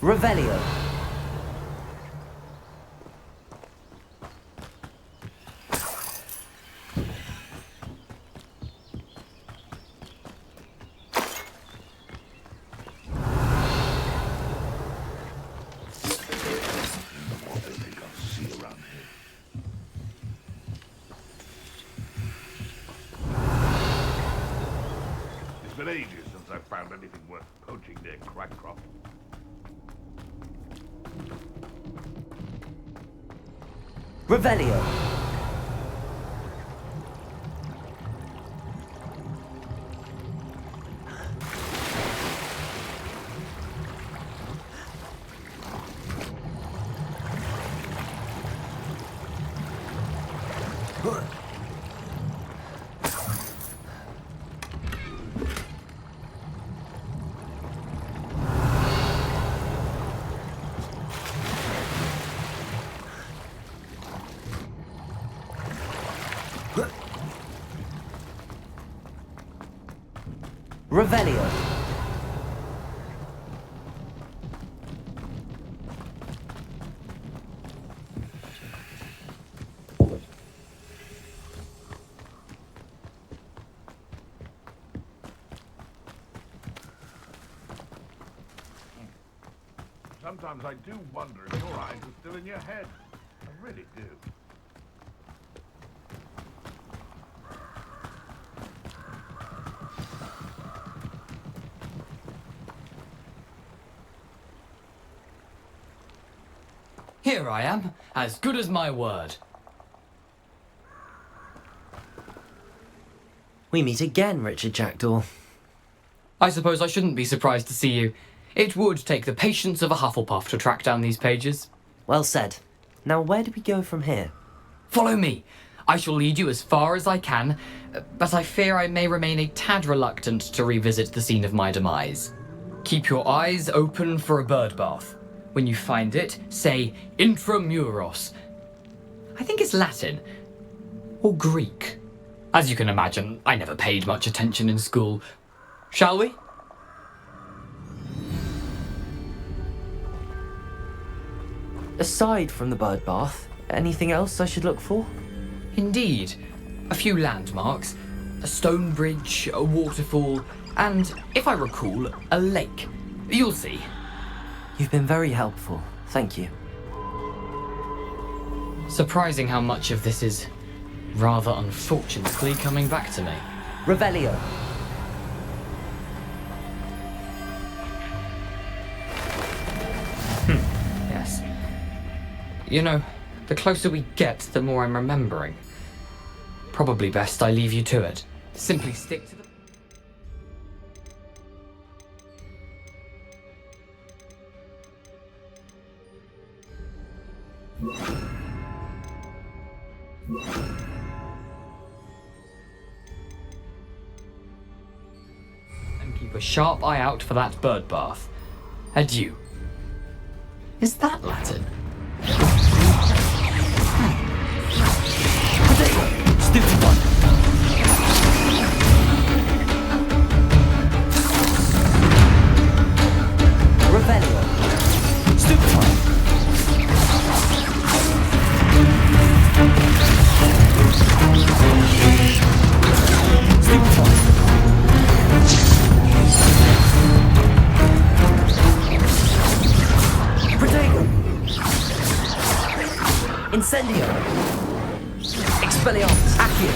Revelio. It's been ages since I've found anything worth poaching near Crackcroft. Revelio. Revelio. Sometimes I do wonder if your eyes are still in your head. I really do. Here I am, as good as my word. We meet again, Richard Jackdaw. I suppose I shouldn't be surprised to see you. It would take the patience of a Hufflepuff to track down these pages. Well said. Now where do we go from here? Follow me. I shall lead you as far as I can, but I fear I may remain a tad reluctant to revisit the scene of my demise. Keep your eyes open for a bird bath. When you find it, say intramuros. I think it's Latin. Or Greek. As you can imagine, I never paid much attention in school. Shall we? Aside from the bird bath, anything else I should look for? Indeed. A few landmarks. A stone bridge, a waterfall, and, if I recall, a lake. You'll see. You've been very helpful. Thank you. Surprising how much of this is rather unfortunately coming back to me. Revelio. Yes. You know, the closer we get, the more I'm remembering. Probably best I leave you to it. Simply stick to the... And keep a sharp eye out for that bird bath. Adieu. Is that Latin? Stupid one. Revelio. Stupid one. Stupid one. Protego. Incendio. Expelliarmus. Accio.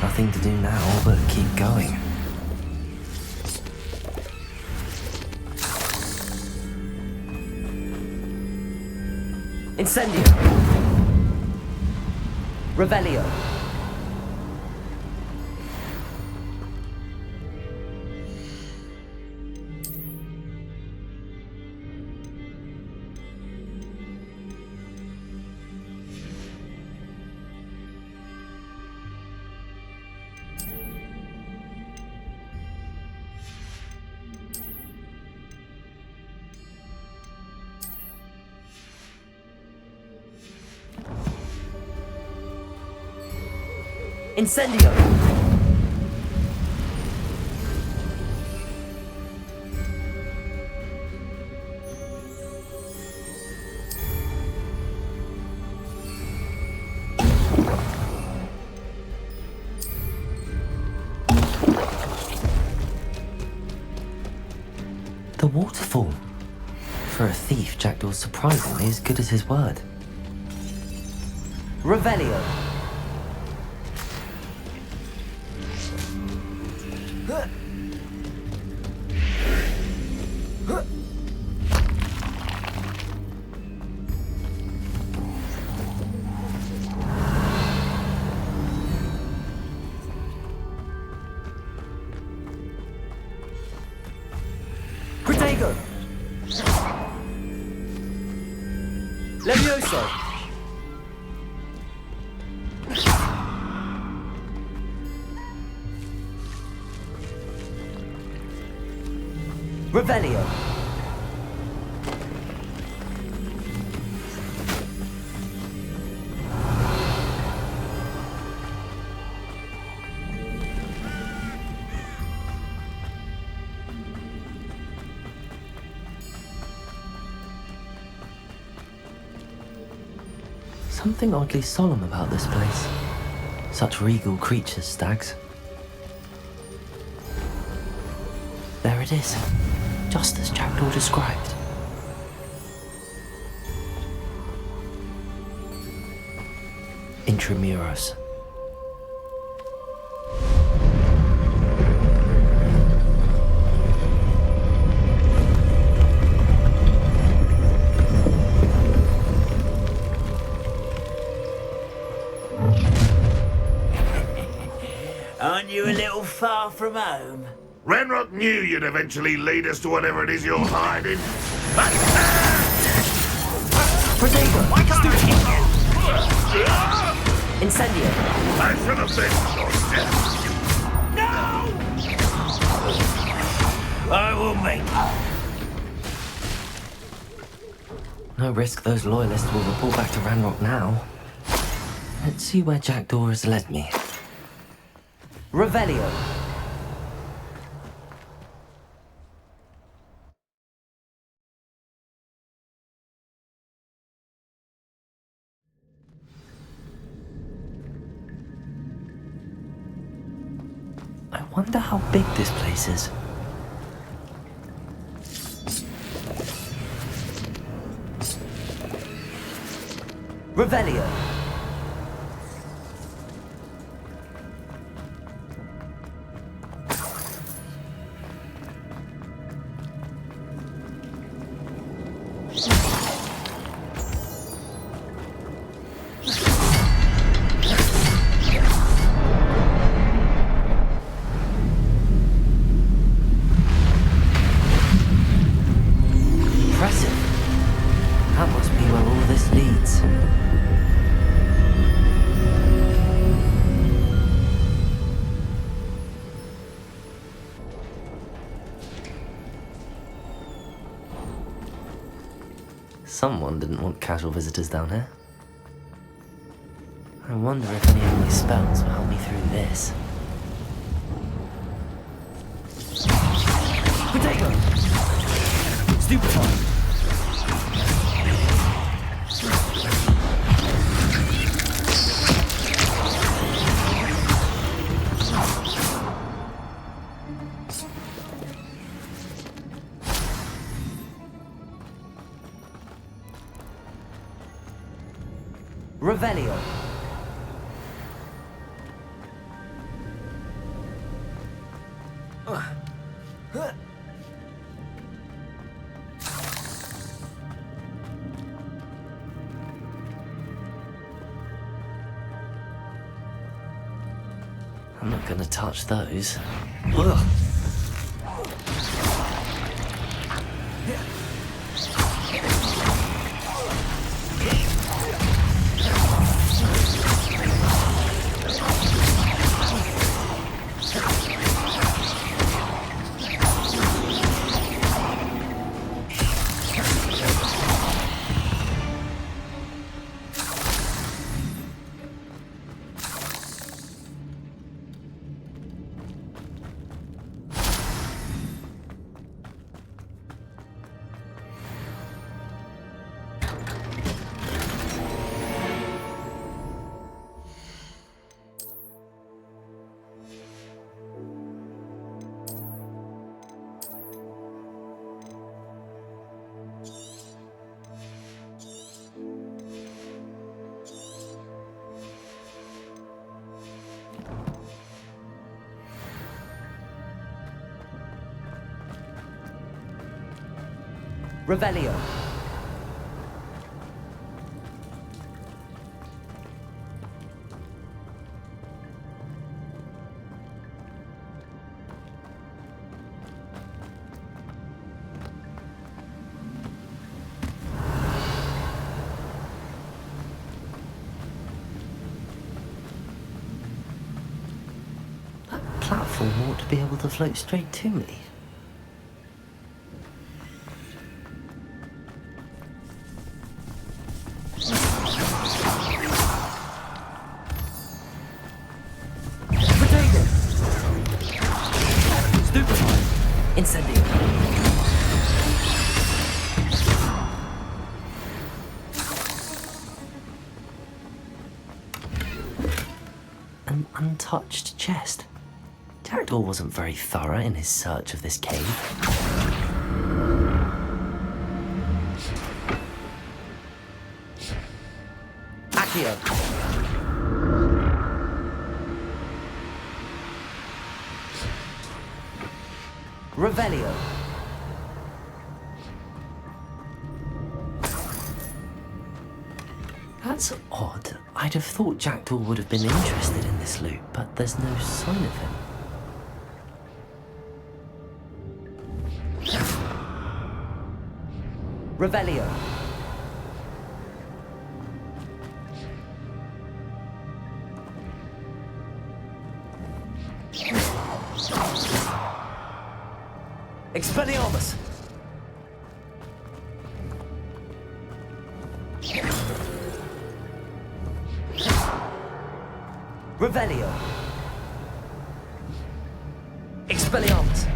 Nothing to do now but keep going. Incendio. Revelio. Incendio. The waterfall. For a thief, Jackdaw's surprisingly as good as his word. Revelio. Protego. Levioso. Revelio. Something oddly solemn about this place. Such regal creatures, stags. There it is, just as Jackdaw described. Intramuros. Aren't you a little far from home? Renrock knew you'd eventually lead us to whatever it is you're hiding. Protego. Why can't I hit you? Incendio. I should have been No! I will make it. No risk those loyalists will report back to Ranrock now. Let's see where Jackdaw has led me. Revelio. I wonder how big this place is. Revelio. Impressive. That must be where all this leads. Someone didn't want casual visitors down here. I wonder if any of my spells will help me through this. Protego. Stupefy. Revelio. I'm not gonna touch those. Ugh. Revelio. That platform ought to be able to float straight to me. Incendio. An untouched chest. Jackdaw wasn't very thorough in his search of this cave. Accio. Revelio. That's odd. I'd have thought Jackdaw would have been interested in this loot, but there's no sign of him. Revelio. Expelliarmus. Revelio. Expelliarmus.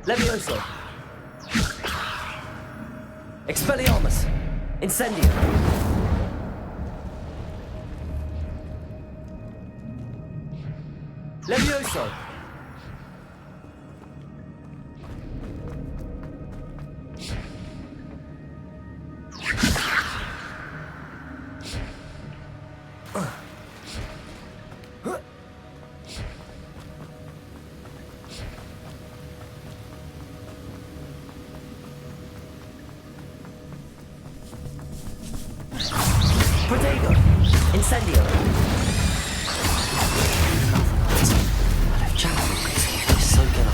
Levioso. Expelliarmus. Incendio. Levioso. Protego. Incendio. But if Jackdaw could see this, so can I.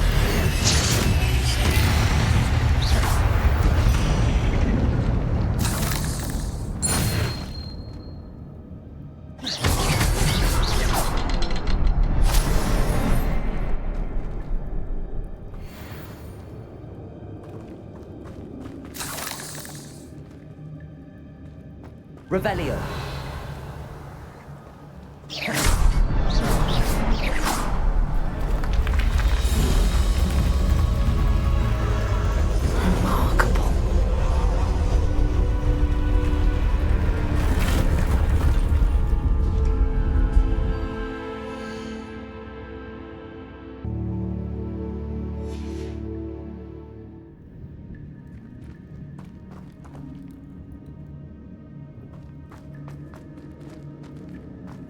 Revelio. Remarkable.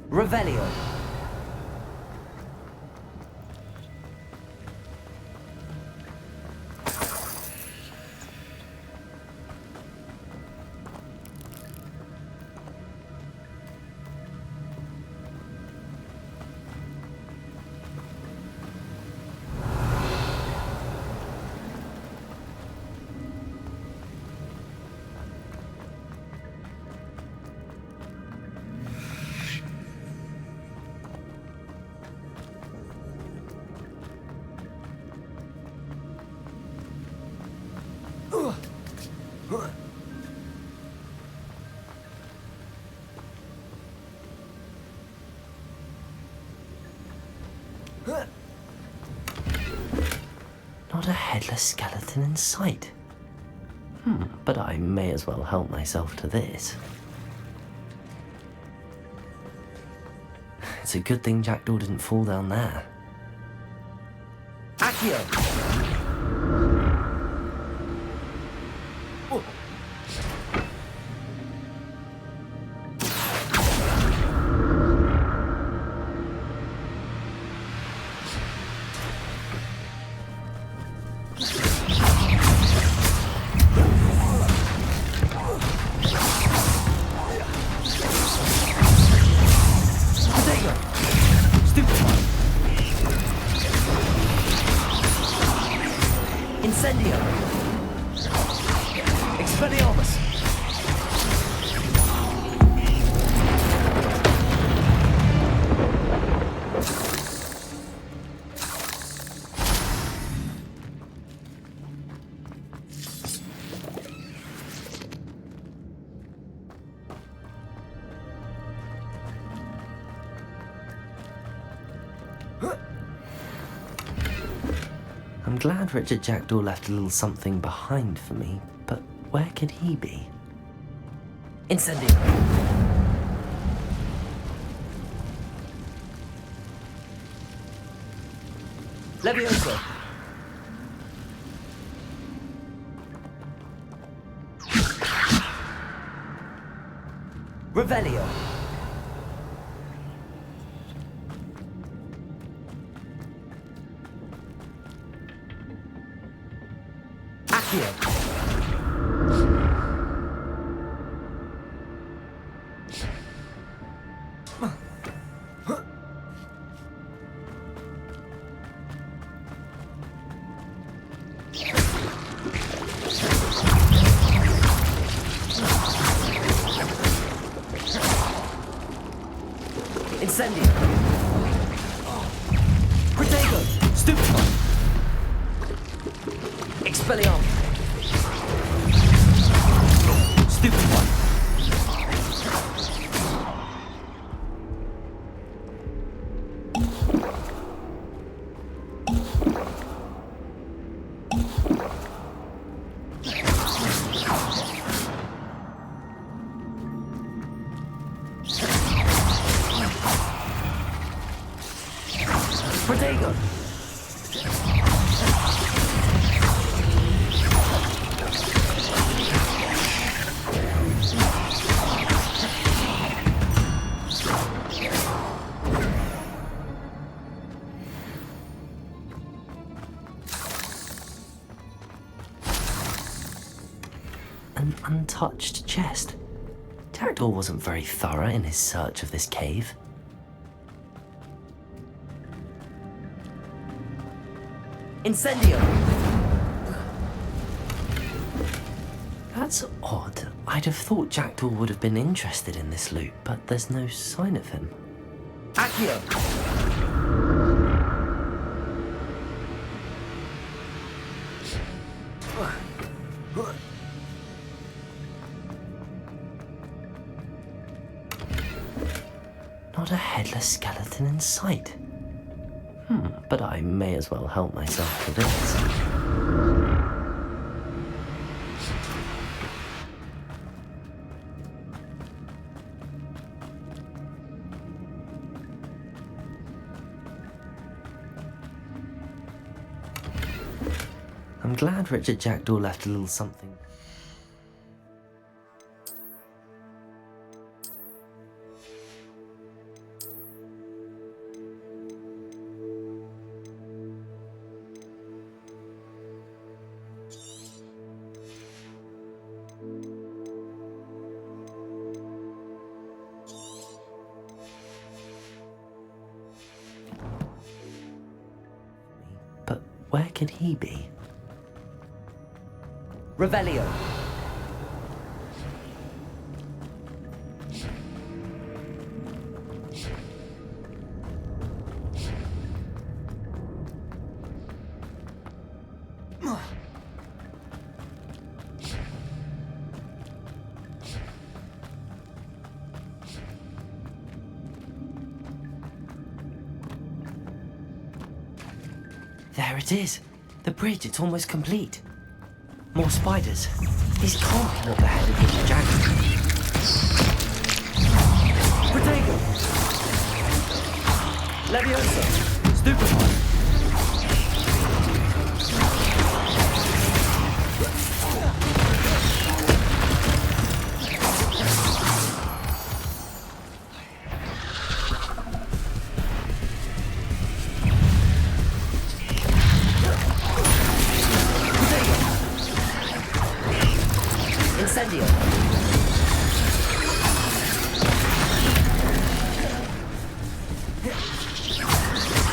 Revelio. Not a headless skeleton in sight. But I may as well help myself to this. It's a good thing Jackdaw didn't fall down there. Accio. Incendio. Expelliarmus. I'm glad Richard Jackdaw left a little something behind for me, but where could he be? Incendio. Levioso. Revelio. Accio. Incendio. Protego. Stupefy. Expelliarmus. Stupefy. Protego. An untouched chest. Jackdaw wasn't very thorough in his search of this cave. Incendio. That's odd. I'd have thought Jackdaw would have been interested in this loot, but there's no sign of him. Accio. Not a headless skeleton in sight. But I may as well help myself to this. I'm glad Richard Jackdaw left a little something. But where could he be? Revelio. There it is. The bridge, it's almost complete. More spiders. These can't be what the head of this jacket. Protego. Levioso. Stupefy. Incendio.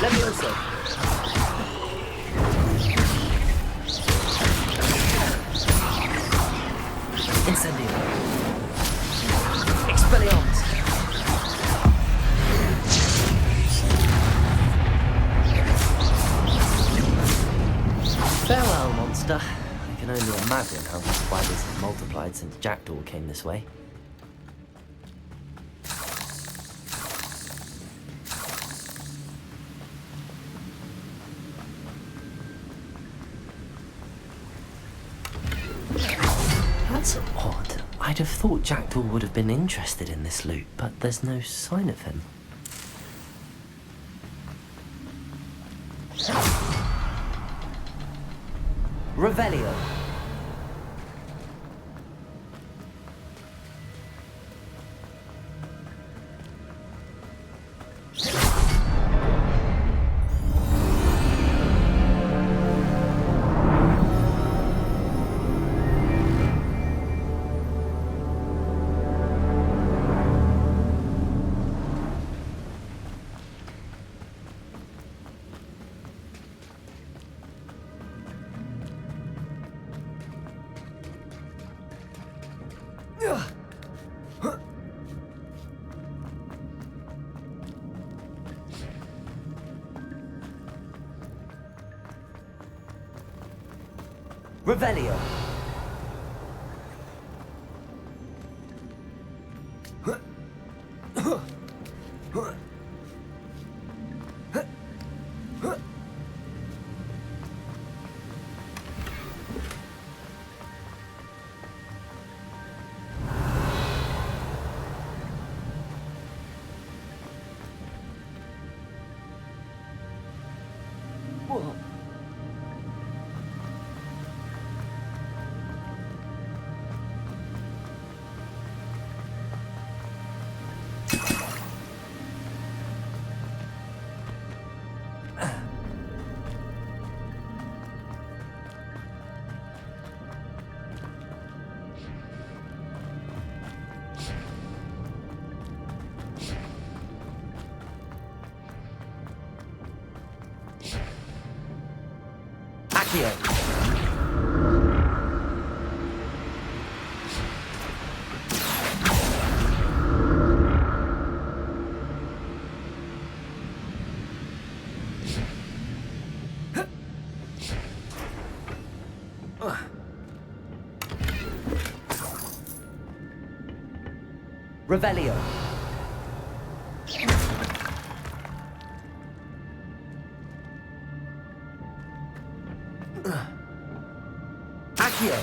Levioso. Incendio. Expelliarmus. Farewell, monster. I can only imagine how the spiders have multiplied since Jackdaw came this way. That's odd. I'd have thought Jackdaw would have been interested in this loot, but there's no sign of him. Revelio. Revelio. Accio. Revelio. Accio.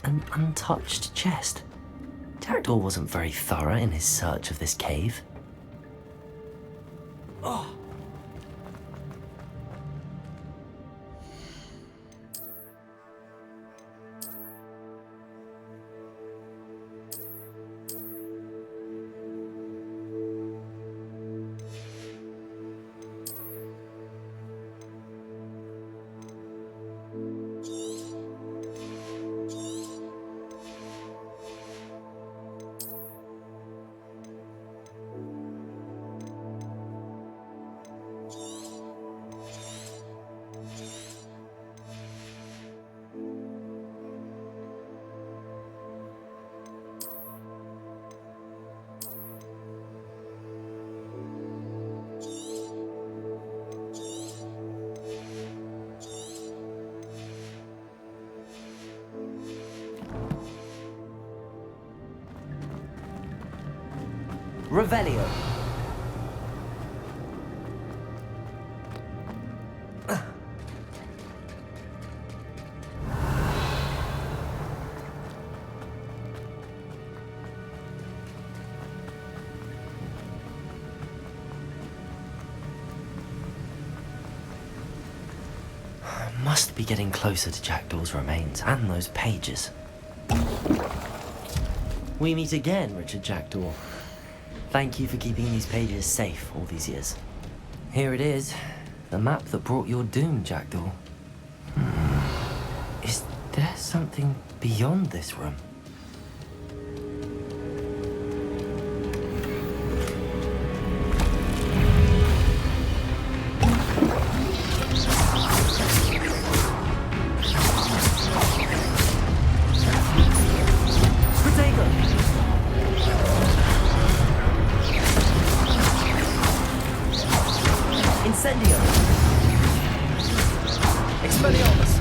An untouched chest. Jackdaw wasn't very thorough in his search of this cave. Oh. Revelio. Must be getting closer to Jackdaw's remains and those pages. We meet again, Richard Jackdaw. Thank you for keeping these pages safe all these years. Here it is, the map that brought your doom, Jackdaw. Is there something beyond this room? Expelliarmus!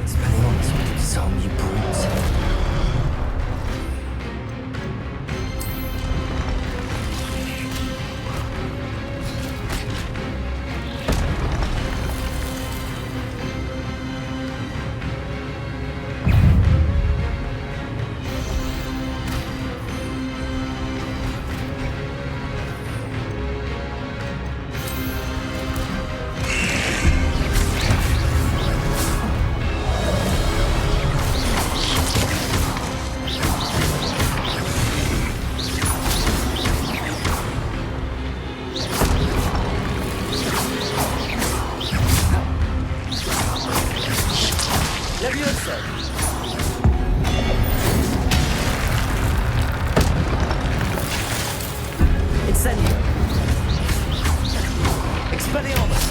Expelliarmus will disarm you brutes. Levioso! Incendio! Expelliarmus!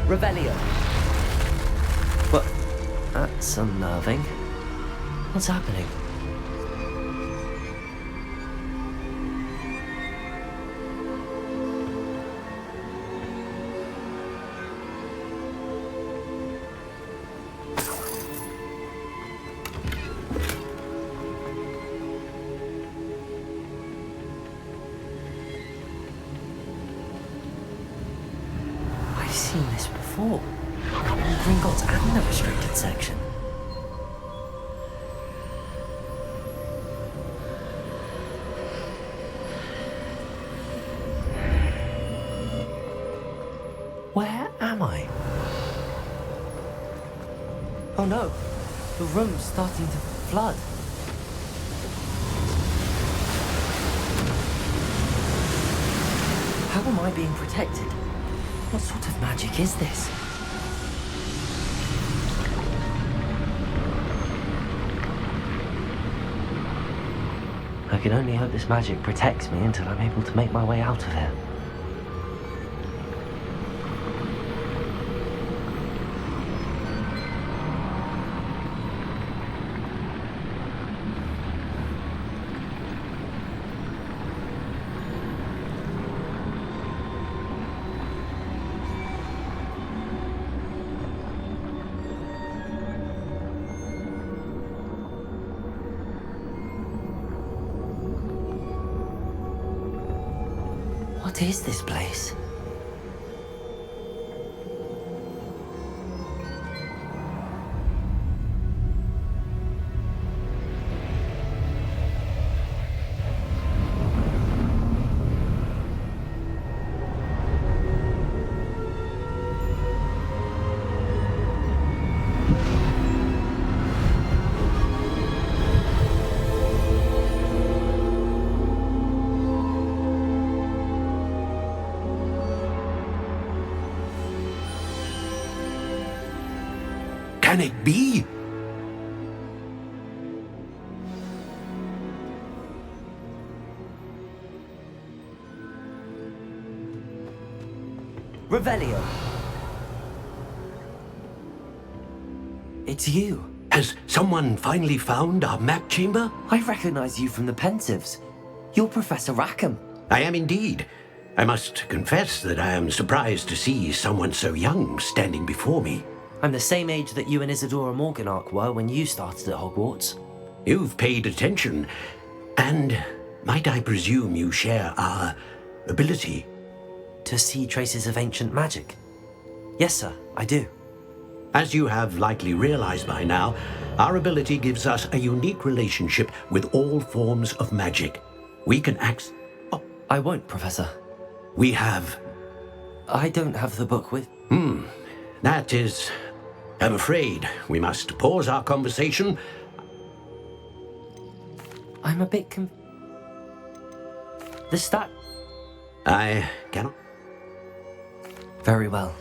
Revelio! But that's unnerving. What's happening? I've seen this before. In Gringotts and the restricted section. Where am I? Oh no, the room's starting to flood. How am I being protected? What sort of magic is this? I can only hope this magic protects me until I'm able to make my way out of here. What is this place? Can it be? Revelio! It's you. Has someone finally found our map chamber? I recognize you from the Pensives. You're Professor Rackham. I am indeed. I must confess that I am surprised to see someone so young standing before me. I'm the same age that you and Isadora Morganach were when you started at Hogwarts. You've paid attention, and might I presume you share our ability? To see traces of ancient magic? Yes, sir, I do. As you have likely realized by now, our ability gives us a unique relationship with all forms of magic. We can I won't, Professor. We have... I don't have the book with... That is... I'm afraid we must pause our conversation. I'm a bit The stat... I cannot... Very well.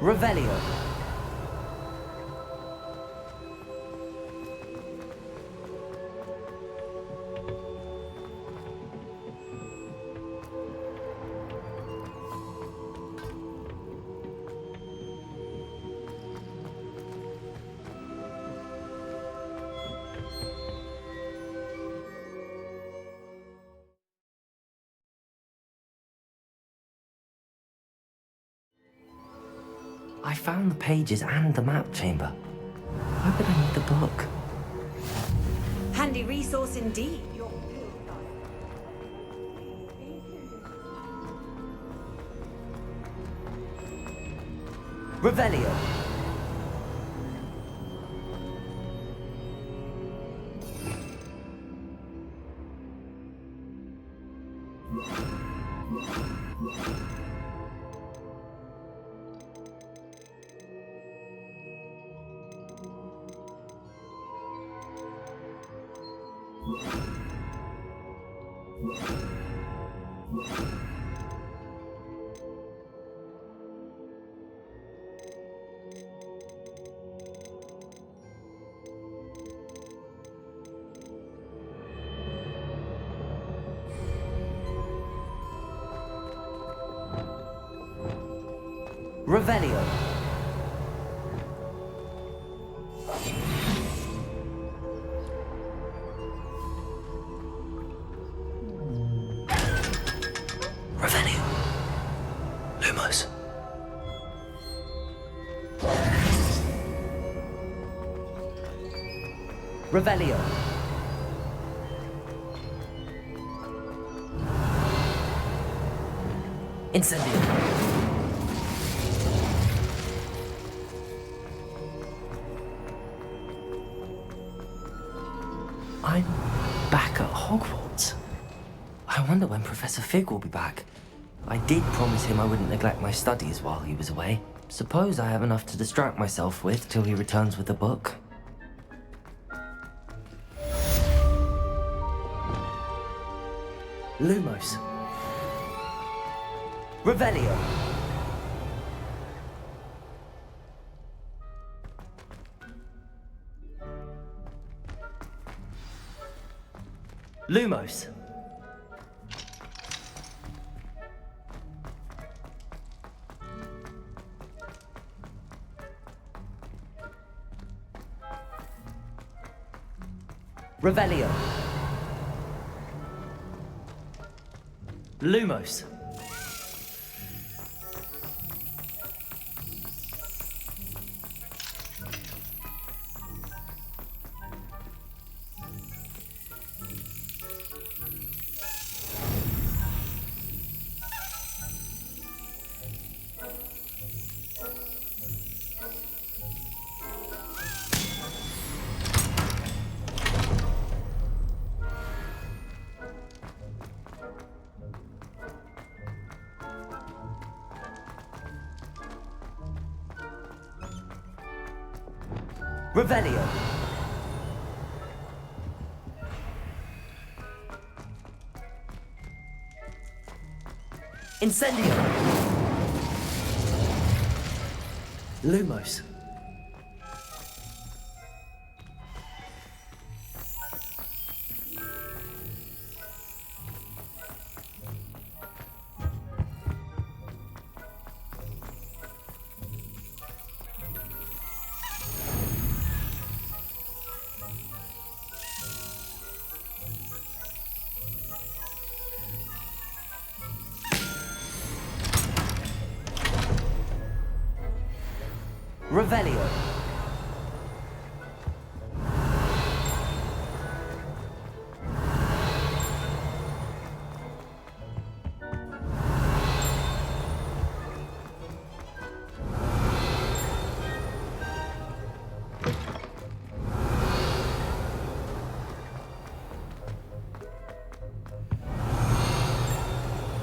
Revelio. I found the pages and the map chamber. Why would I need the book? Handy resource indeed. Revelio. Revelio. Revelio. Lumos. Revelio. Incendio. I'm back at Hogwarts. I wonder when Professor Fig will be back. I did promise him I wouldn't neglect my studies while he was away. Suppose I have enough to distract myself with till he returns with the book. Lumos. Revelio. Lumos. Revelio. Lumos. Revelio. Incendio. Lumos. Revelio.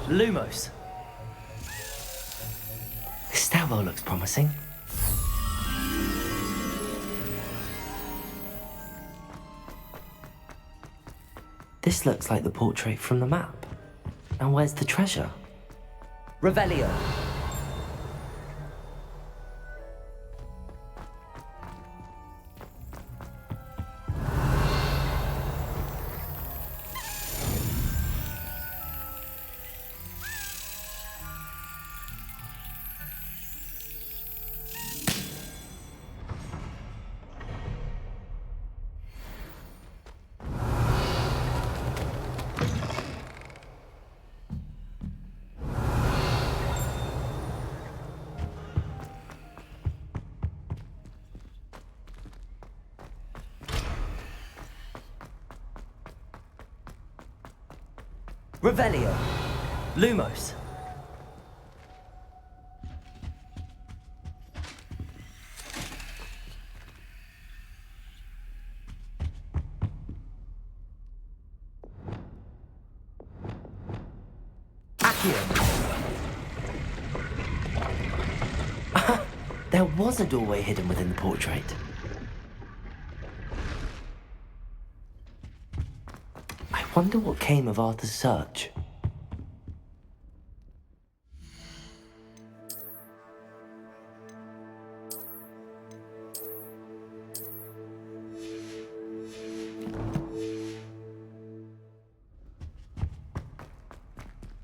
Lumos. This stairwell looks promising. This looks like the portrait from the map. And where's the treasure? Revelio. Revelio. Lumos. There was a doorway hidden within the portrait. I wonder what came of Arthur's search.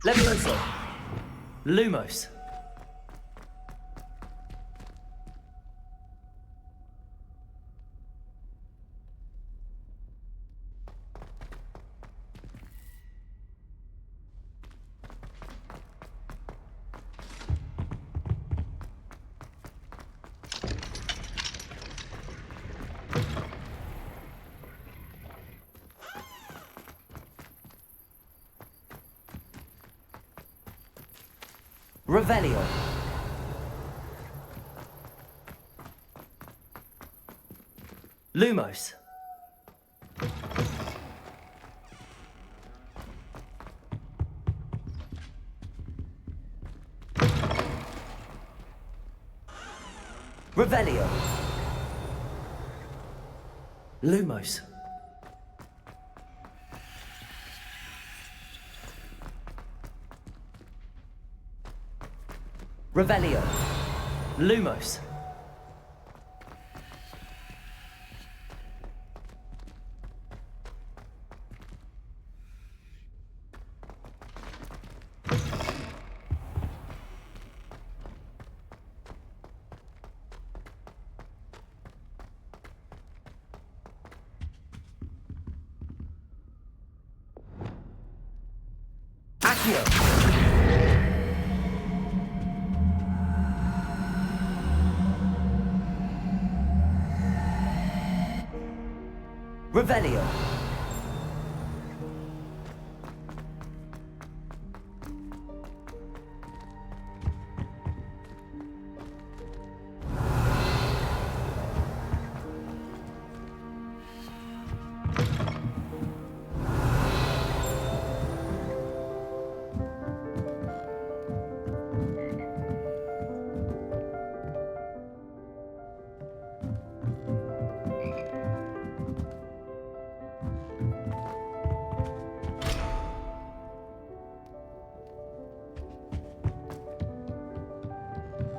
Levioso. Lumos. Revelio. Lumos. Revelio. Lumos. Revelio. Lumos. Accio. Revelio.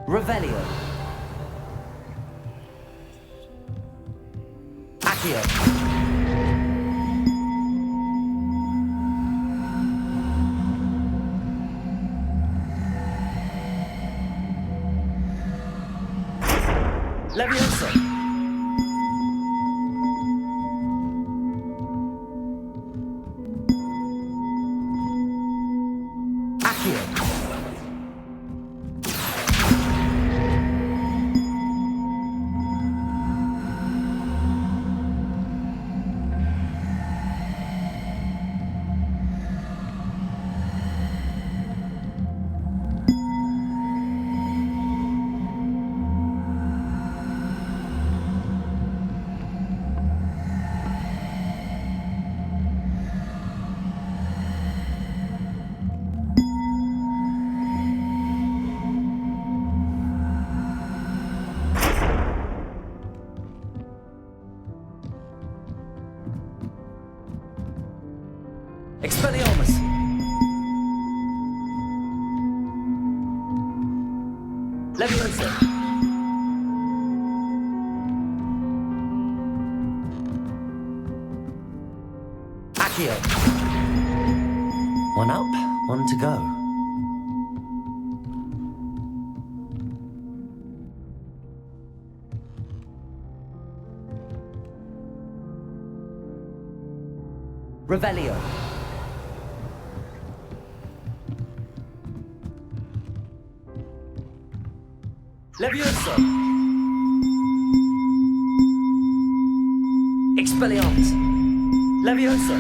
Revelio. Accio. Levioso. Accio. Expelliarmus. Levioso. Accio. One up, one to go. Revelio. Levioso. Expelliarmus. Levioso.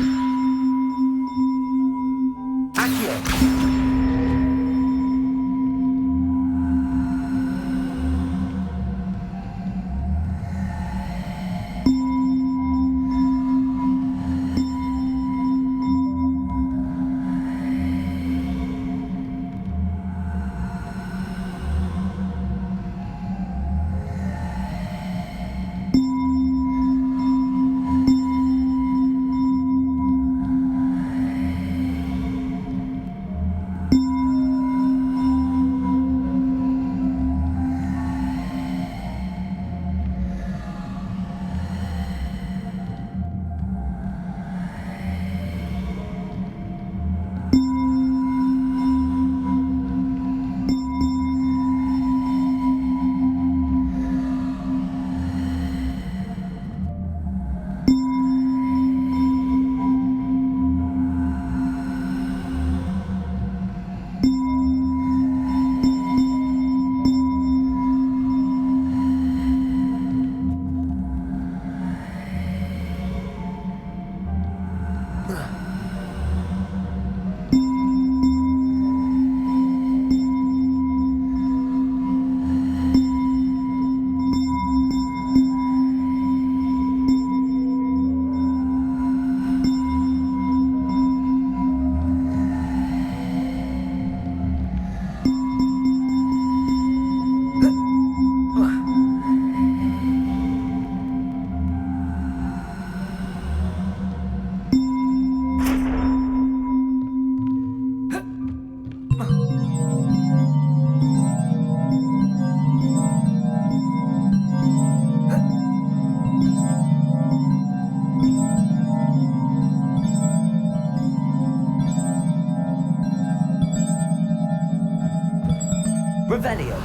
Revelio.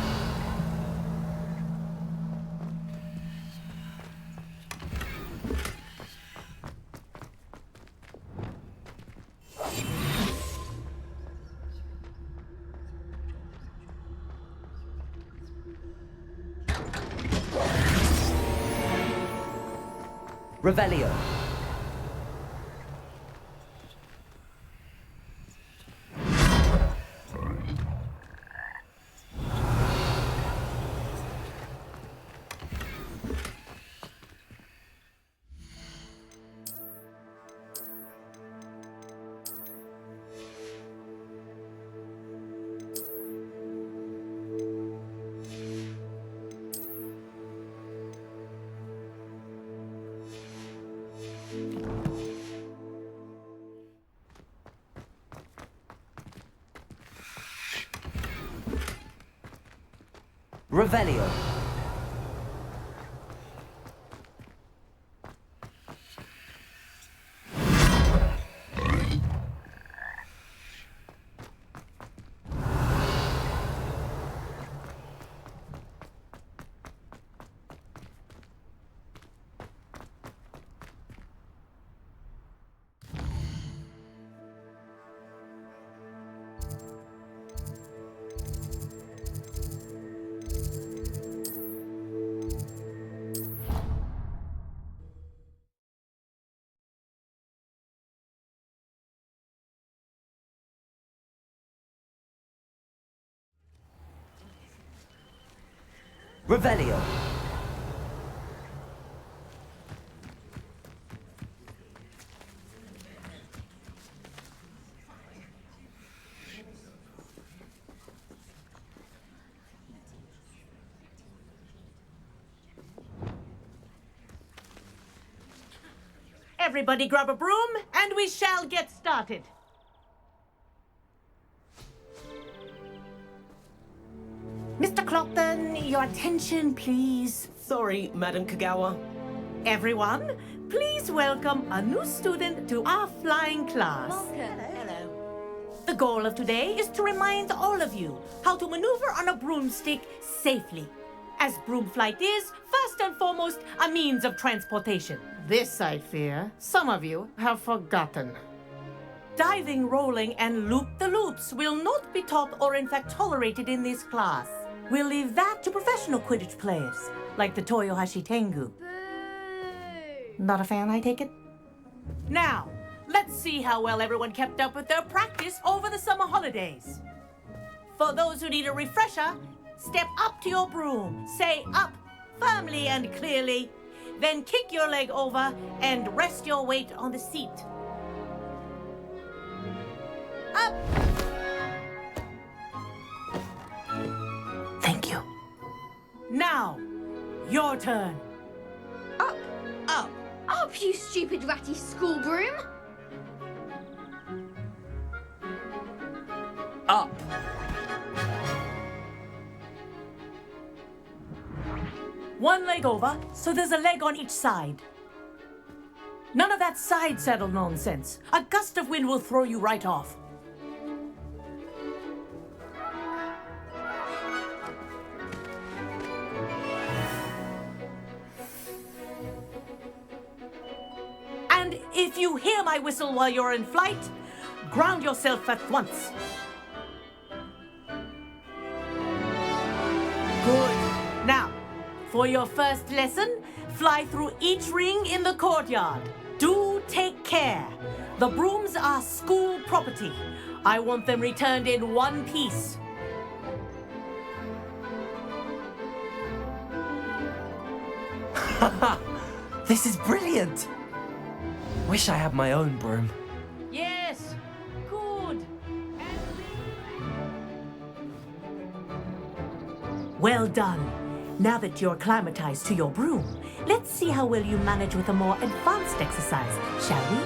Revelio. Revelio. Revelio. Everybody grab a broom, and we shall get started. Mr. Clopton, your attention, please. Sorry, Madam Kagawa. Everyone, please welcome a new student to our flying class. Welcome. Hello. The goal of today is to remind all of you how to maneuver on a broomstick safely, as broom flight is, first and foremost, a means of transportation. This, I fear, some of you have forgotten. Diving, rolling, and loop-the-loops will not be taught or in fact tolerated in this class. We'll leave that to professional Quidditch players, like the Toyohashi Tengu. Boo! Not a fan, I take it? Now, let's see how well everyone kept up with their practice over the summer holidays. For those who need a refresher, step up to your broom, say up firmly and clearly, then kick your leg over and rest your weight on the seat. Up! Thank you. Now, your turn. Up. Up. Up, you stupid ratty school broom. Up. One leg over, so there's a leg on each side. None of that side saddle nonsense. A gust of wind will throw you right off. And if you hear my whistle while you're in flight, ground yourself at once. Good. Now, for your first lesson, fly through each ring in the courtyard. Do take care. The brooms are school property. I want them returned in one piece. This is brilliant! Wish I had my own broom. Yes, good. Well done. Now that you're acclimatized to your broom, let's see how well you manage with a more advanced exercise, shall we?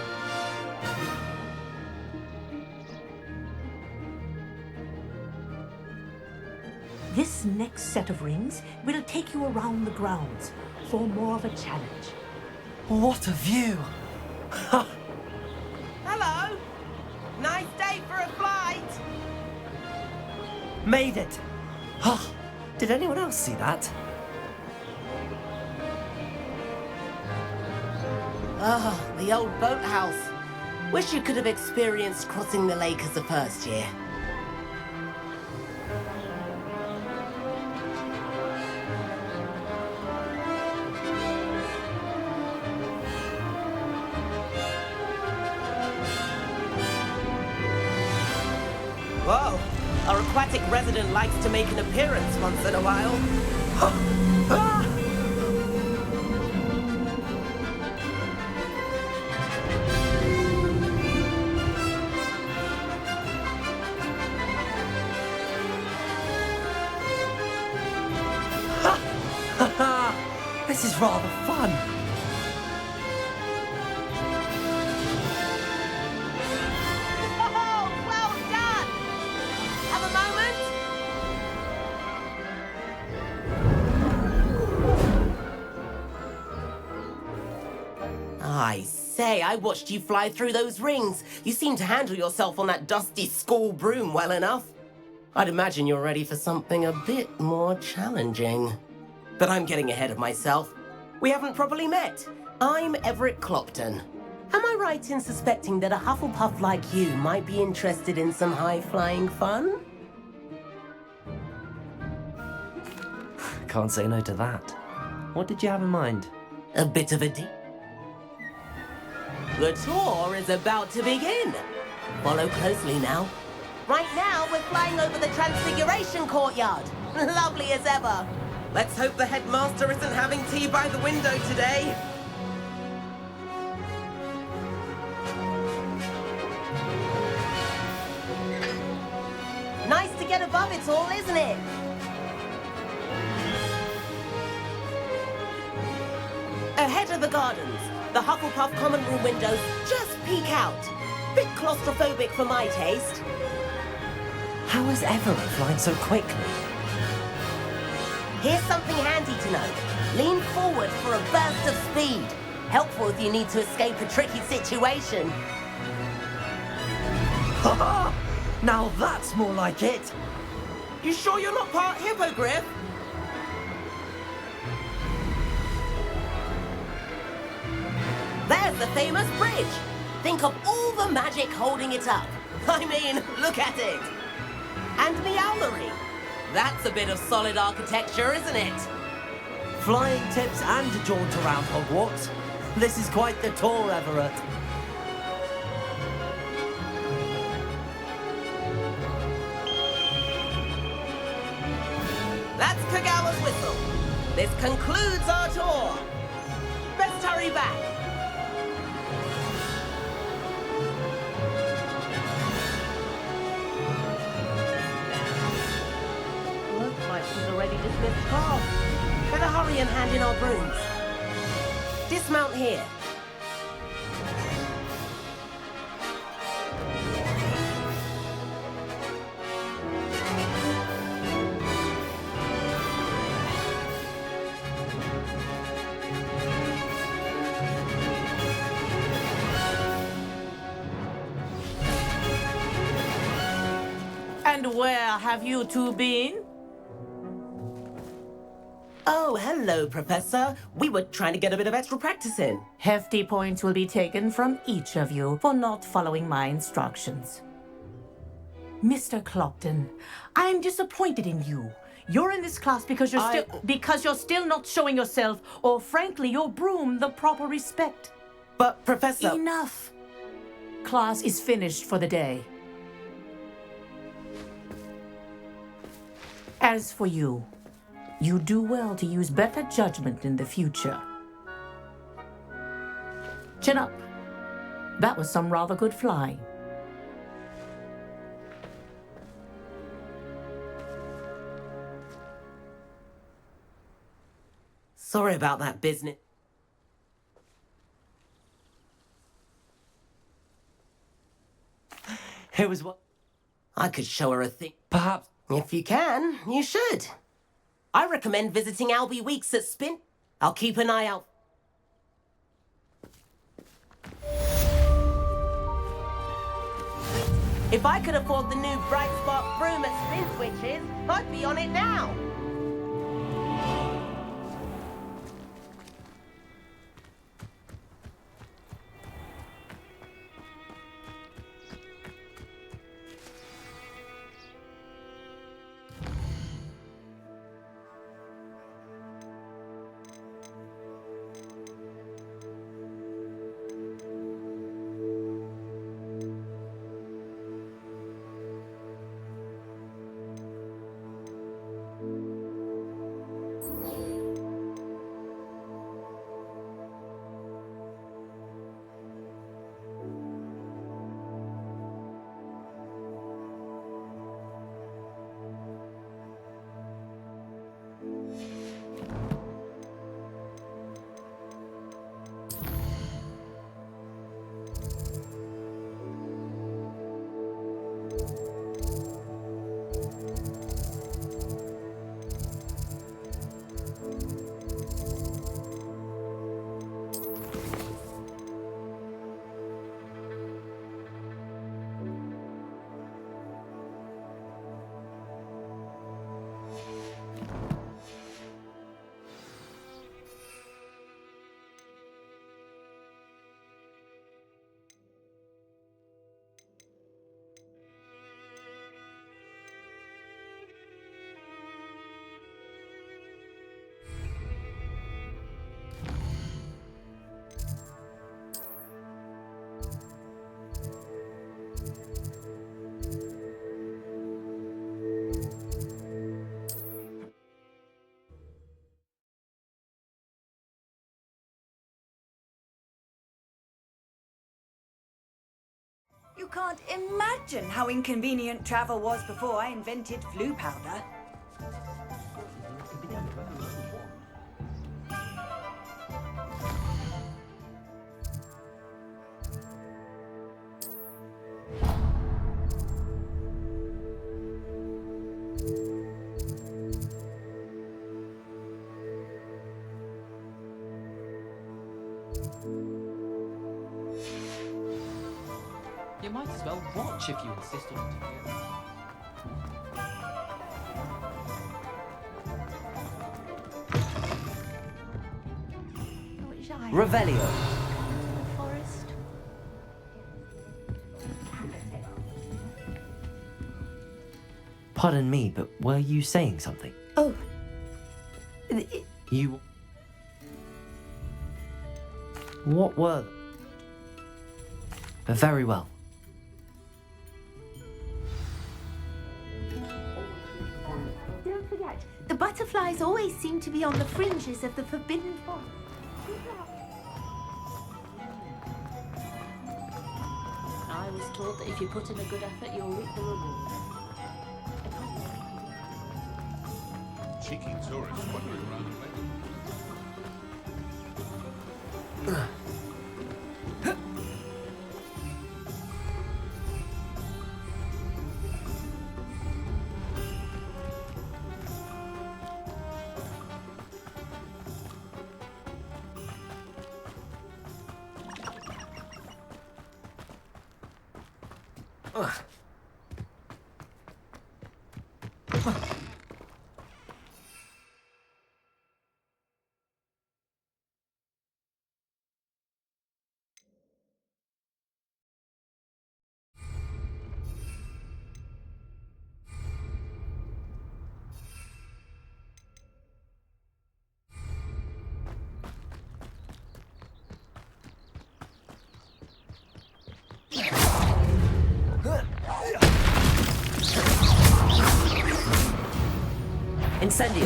This next set of rings will take you around the grounds for more of a challenge. What a view! Hello. Nice day for a flight. Made it! Did anyone else see that? Ah, the old boathouse. Wish you could have experienced crossing the lake as a first year. Whoa, our aquatic resident likes to make an appearance once in a while. This is rather fun. Oh, well done! Have a moment? I say, I watched you fly through those rings. You seem to handle yourself on that dusty school broom well enough. I'd imagine you're ready for something a bit more challenging. But I'm getting ahead of myself. We haven't properly met. I'm Everett Clopton. Am I right in suspecting that a Hufflepuff like you might be interested in some high-flying fun? Can't say no to that. What did you have in mind? A bit of a The tour is about to begin. Follow closely now. Right now, we're flying over the Transfiguration Courtyard. Lovely as ever. Let's hope the headmaster isn't having tea by the window today. Nice to get above it all, isn't it? Ahead of the gardens, the Hufflepuff common room windows just peek out. Bit claustrophobic for my taste. How is Everett flying so quickly? Here's something handy to know. Lean forward for a burst of speed. Helpful if you need to escape a tricky situation. Now that's more like it. You sure you're not part hippogriff? There's the famous bridge. Think of all the magic holding it up. I mean, look at it. And the owlery. That's a bit of solid architecture, isn't it? Flying tips and a jaunt around Hogwarts. This is quite the tour, Everett. That's Kagawa's whistle. This concludes our tour. Best hurry back. Looks like she's already dismissed class. Better hurry and hand in our brooms. Dismount here. And where have you two been? Oh, hello, Professor. We were trying to get a bit of extra practice in. Hefty points will be taken from each of you for not following my instructions. Mr. Clopton, I'm disappointed in you. You're in this class because you're still not showing yourself, or frankly, your broom the proper respect. But, Professor... Enough. Class is finished for the day. As for you, you do well to use better judgment in the future. Chin up. That was some rather good flying. Sorry about that business. It was what? I could show her a thing. Perhaps. If you can, you should. I recommend visiting Albie Weeks at Spin. I'll keep an eye out. If I could afford the new Bright Spark broom at Spin Switches, might be on it now. You can't imagine how inconvenient travel was before I invented flu powder. You might as well watch if you insist on interfering. Revelio. Forest. Pardon me, but were you saying something? Oh. You... What were... Very well. Don't forget, the butterflies always seem to be on the fringes of the forbidden forest. I was taught that if you put in a good effort, you'll reap the reward. Cheeky tourists wandering around the place. Incendio.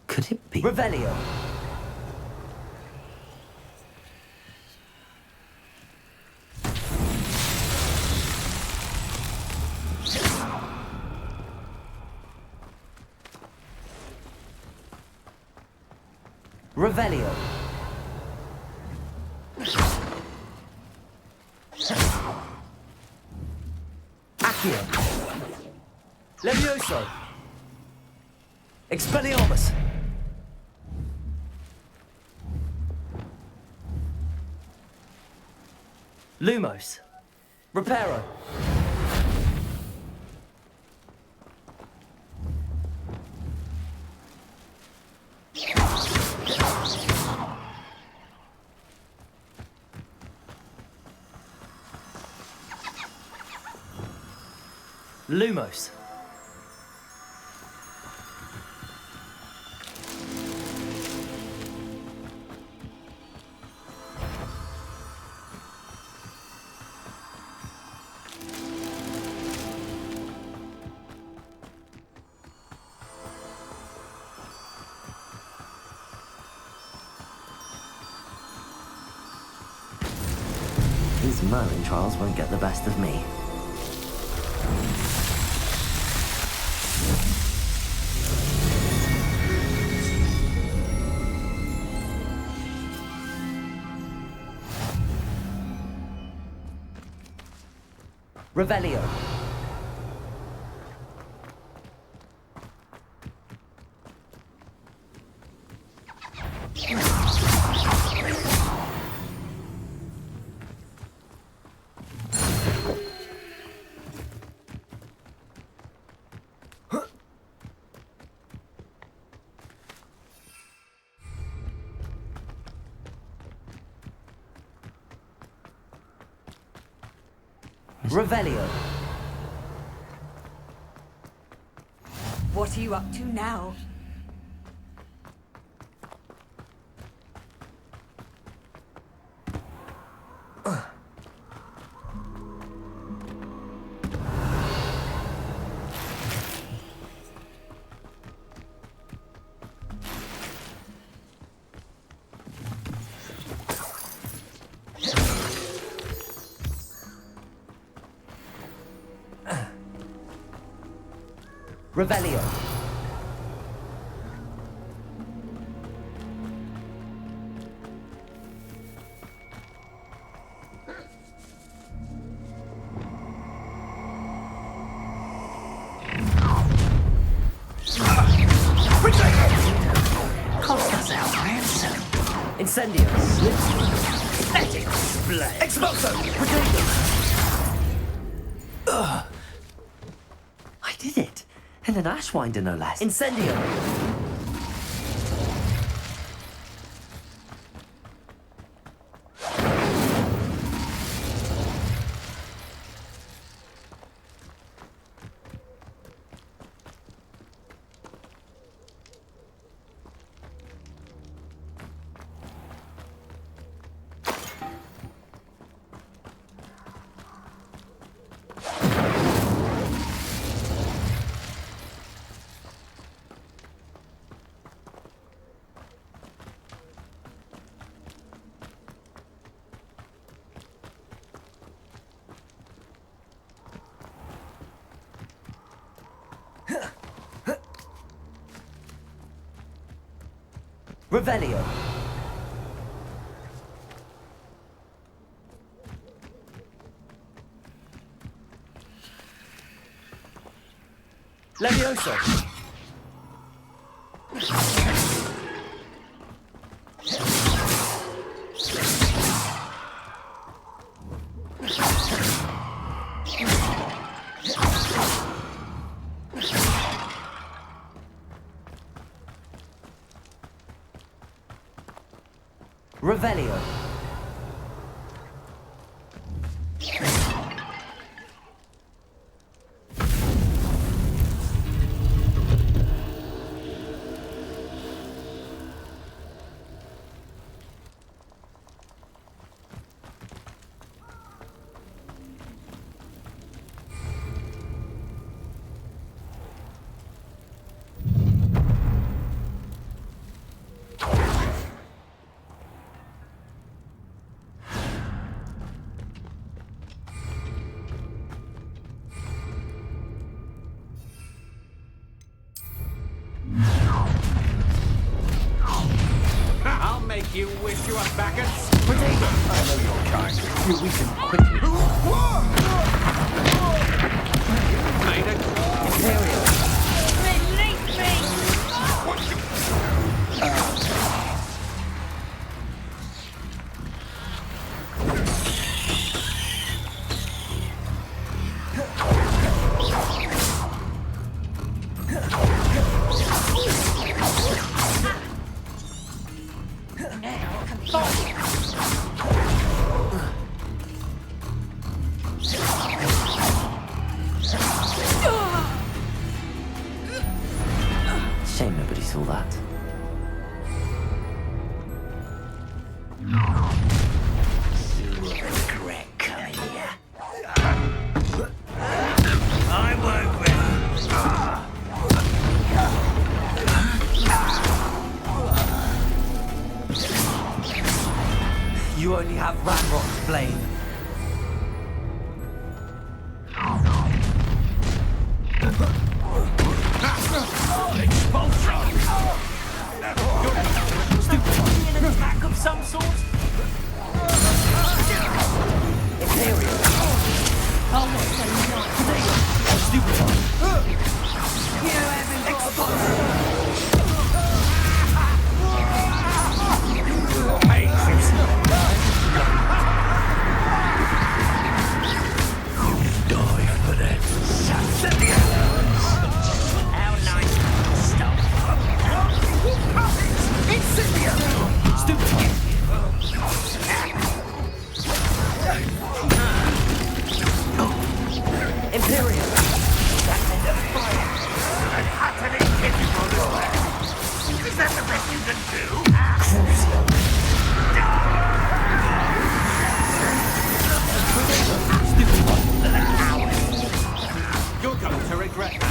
Could it be? Revelio. Revelio. Incendio. Levioso. Expelliarmus. Lumos. Reparo. Lumos. These Merlin trials won't get the best of me. Revelio. Revelio. What are you up to now? Revelio. Cost us our ransom. Incendio. Let it explode. Expulso. Potato. I did it. And an Ashwinder, no less. Incendio. Revelio. Levioso. Revelio. I'll make you wish you were back at Potato. I know your kind. You weaken quickly. Imperial. Release me! Shame nobody saw that. Regret coming here. I won't win. You only have Ramrod to blame. An attack of some sort? Imperial. Oh, what's going on? Stupid one. You haven't got Die for that. How nice to stop. Stupid. Imperial. Utterly pitiful despair. Is that the best you can do? You're going to regret that.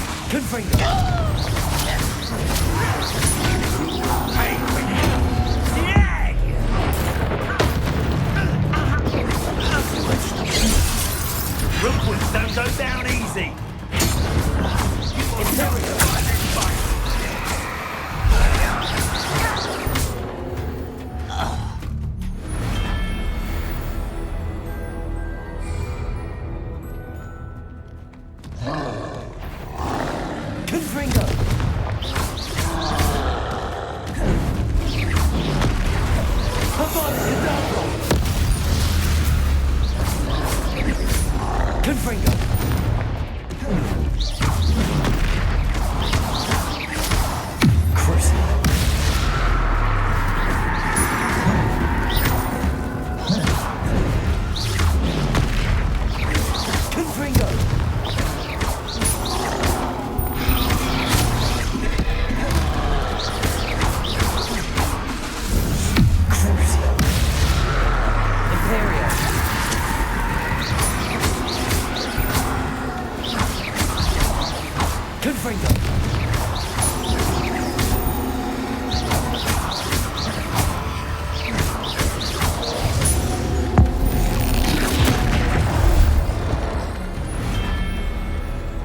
Rookwoods don't go down easy.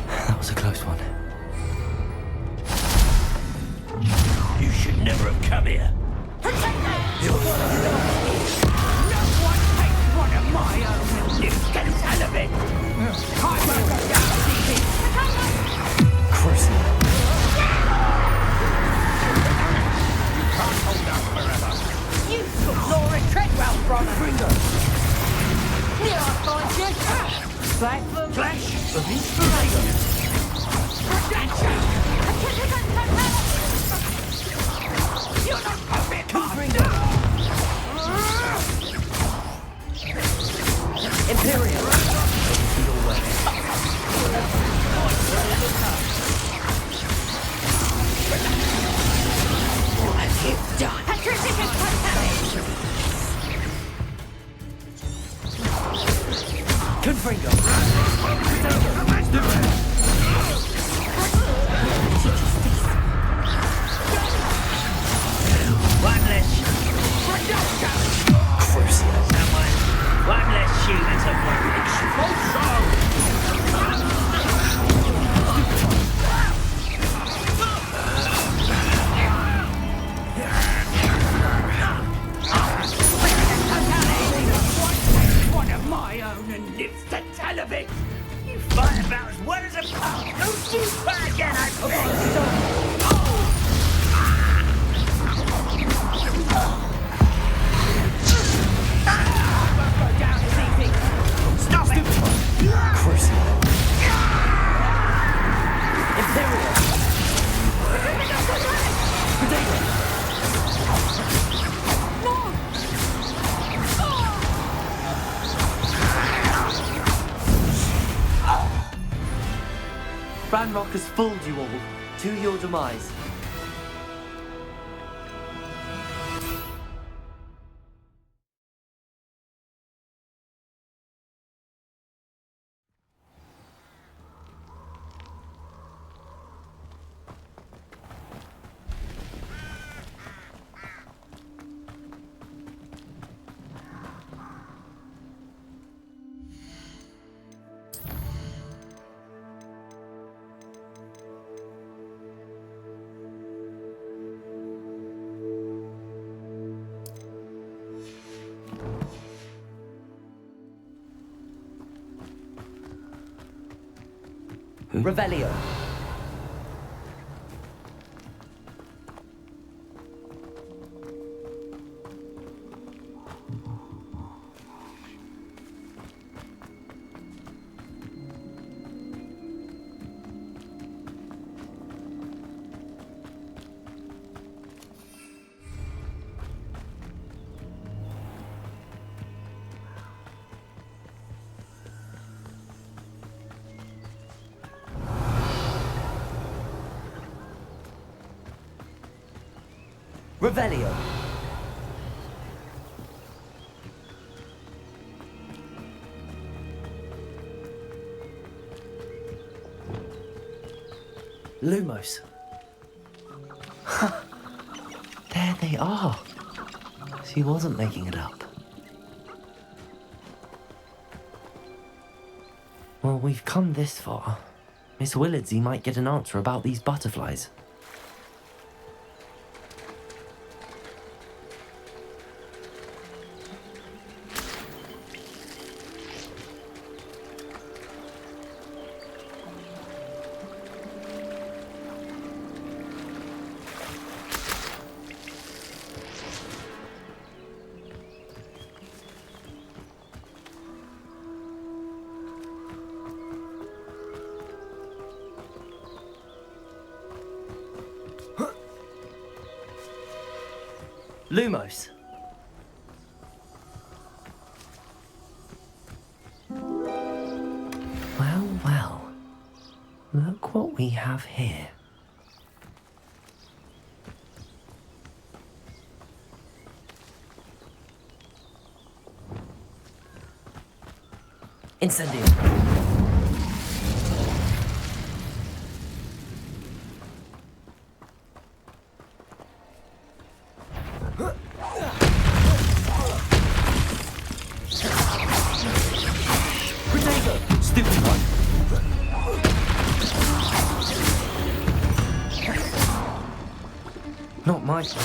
That was a close one. You should never have come here. No one takes one of my own and lives gets out of it. I won't go down easy. CORSAIR. You can't hold out forever. You took Laura Treadwell from her. Here I find you. Back for flash of inspiration. Protection. You're not puppet master. Imperial. What have you done? Patrician Confringo. One less. Someone. One less human to worry. One of my own and lives to tell of it. You fight Ranrock has fooled you all, to your demise. Revelio. Revelio. Lumos. There they are. She wasn't making it up. Well, we've come this far. Miss Willardsey might get an answer about these butterflies. Lumos. Well, well. Look what we have here. Incendio. Not my Stupefy!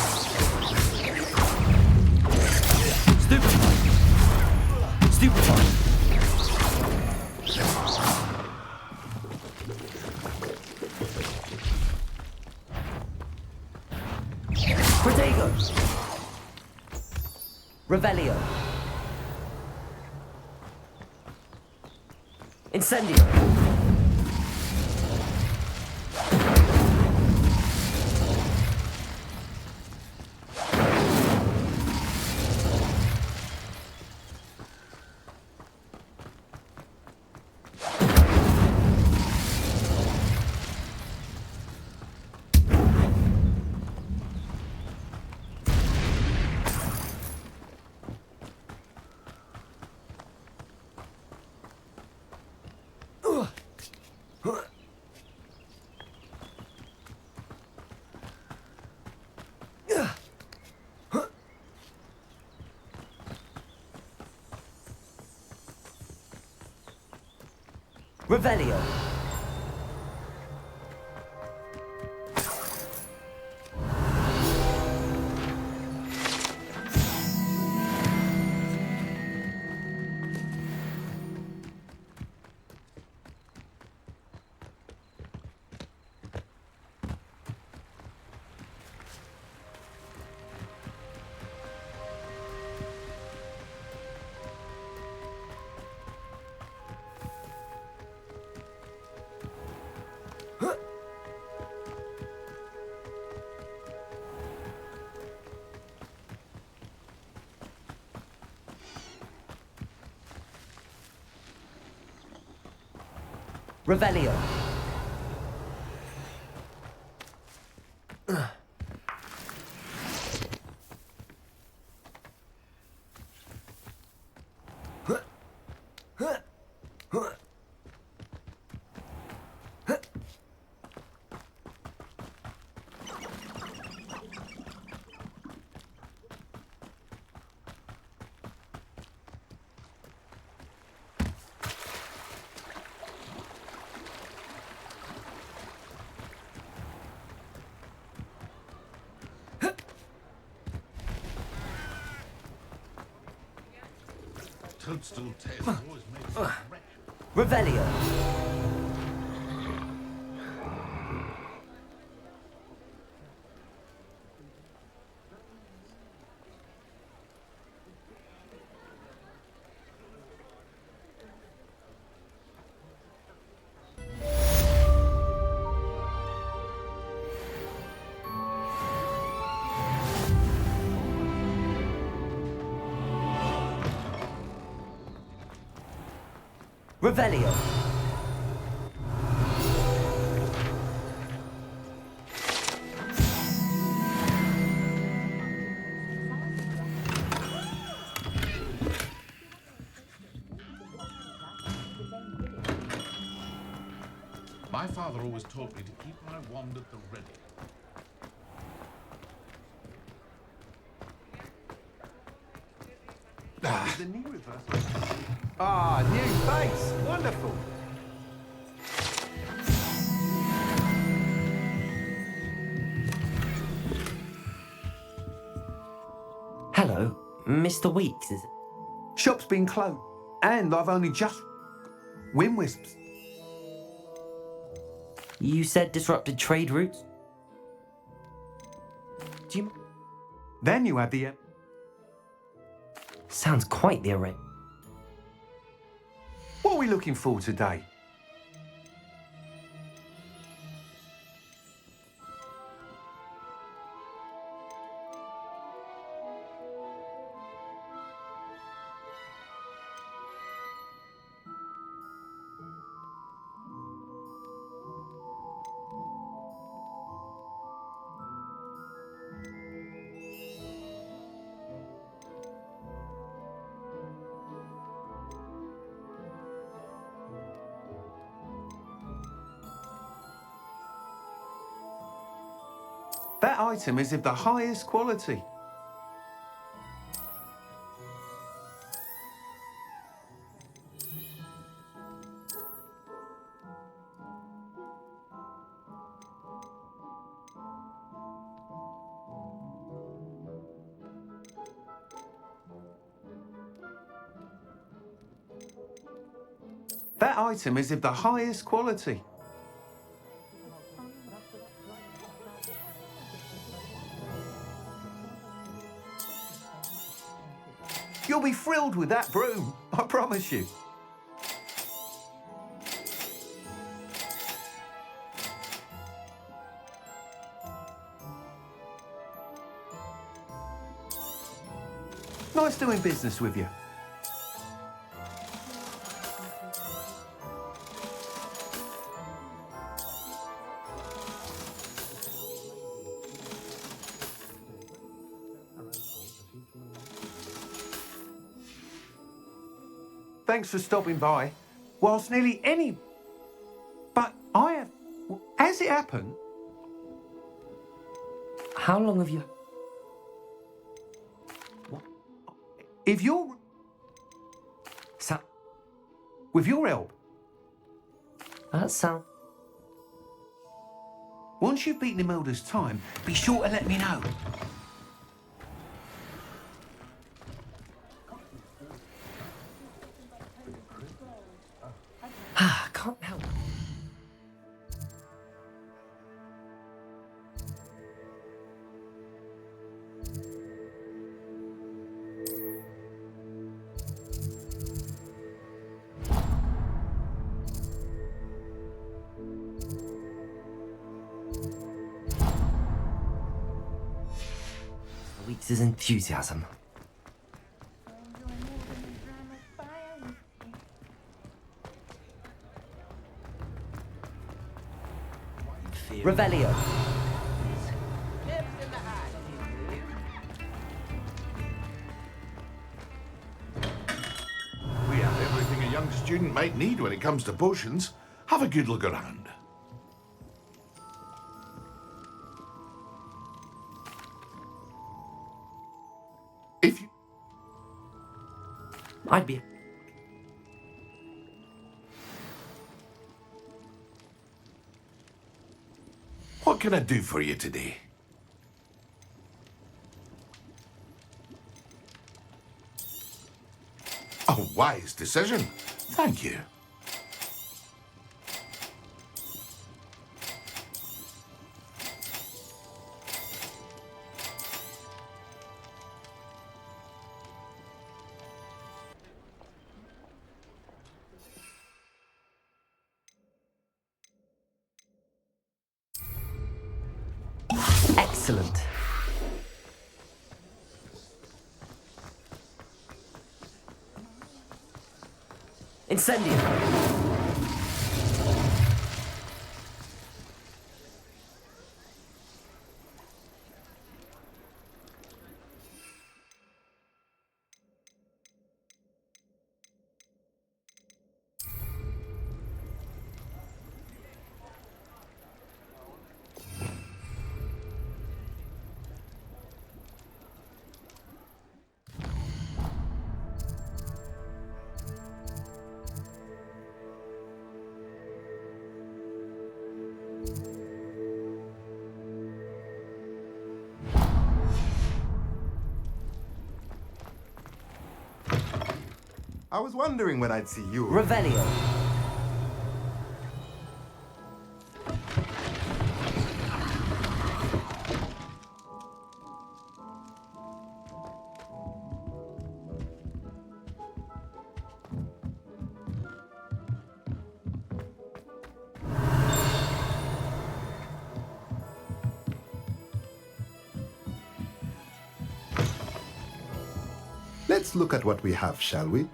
Stupefy! Protego! Revelio! Incendio! Revelio. Revelio. toadstool tail always makes me wreck. Revelio. Revelio. My father always taught me to keep my wand at the ready. The knee reversal. Ah, new face. Wonderful. Hello, Mr. Weeks, is it? Shop's been closed, and I've only just... Wind wisps. You said disrupted trade routes? Do you... Then you have the... Sounds quite the array. What are we looking for today? That item is of the highest quality. That item is of the highest quality. You'll be thrilled with that broom, I promise you. Nice doing business with you. Thanks for stopping by. Whilst nearly any... But I have... Has it happened? How long have you... What? If you're... With your help. That sound... Once you've beaten Imelda's time, be sure to let me know. Can't help. Weeks' enthusiasm. Revelio. We have everything a young student might need when it comes to potions. Have a good look around. If you... I'd be... What can I do for you today? A wise decision. Thank you. Excellent. Incendio. I was wondering when I'd see you. Revelio. Let's look at what we have, shall we?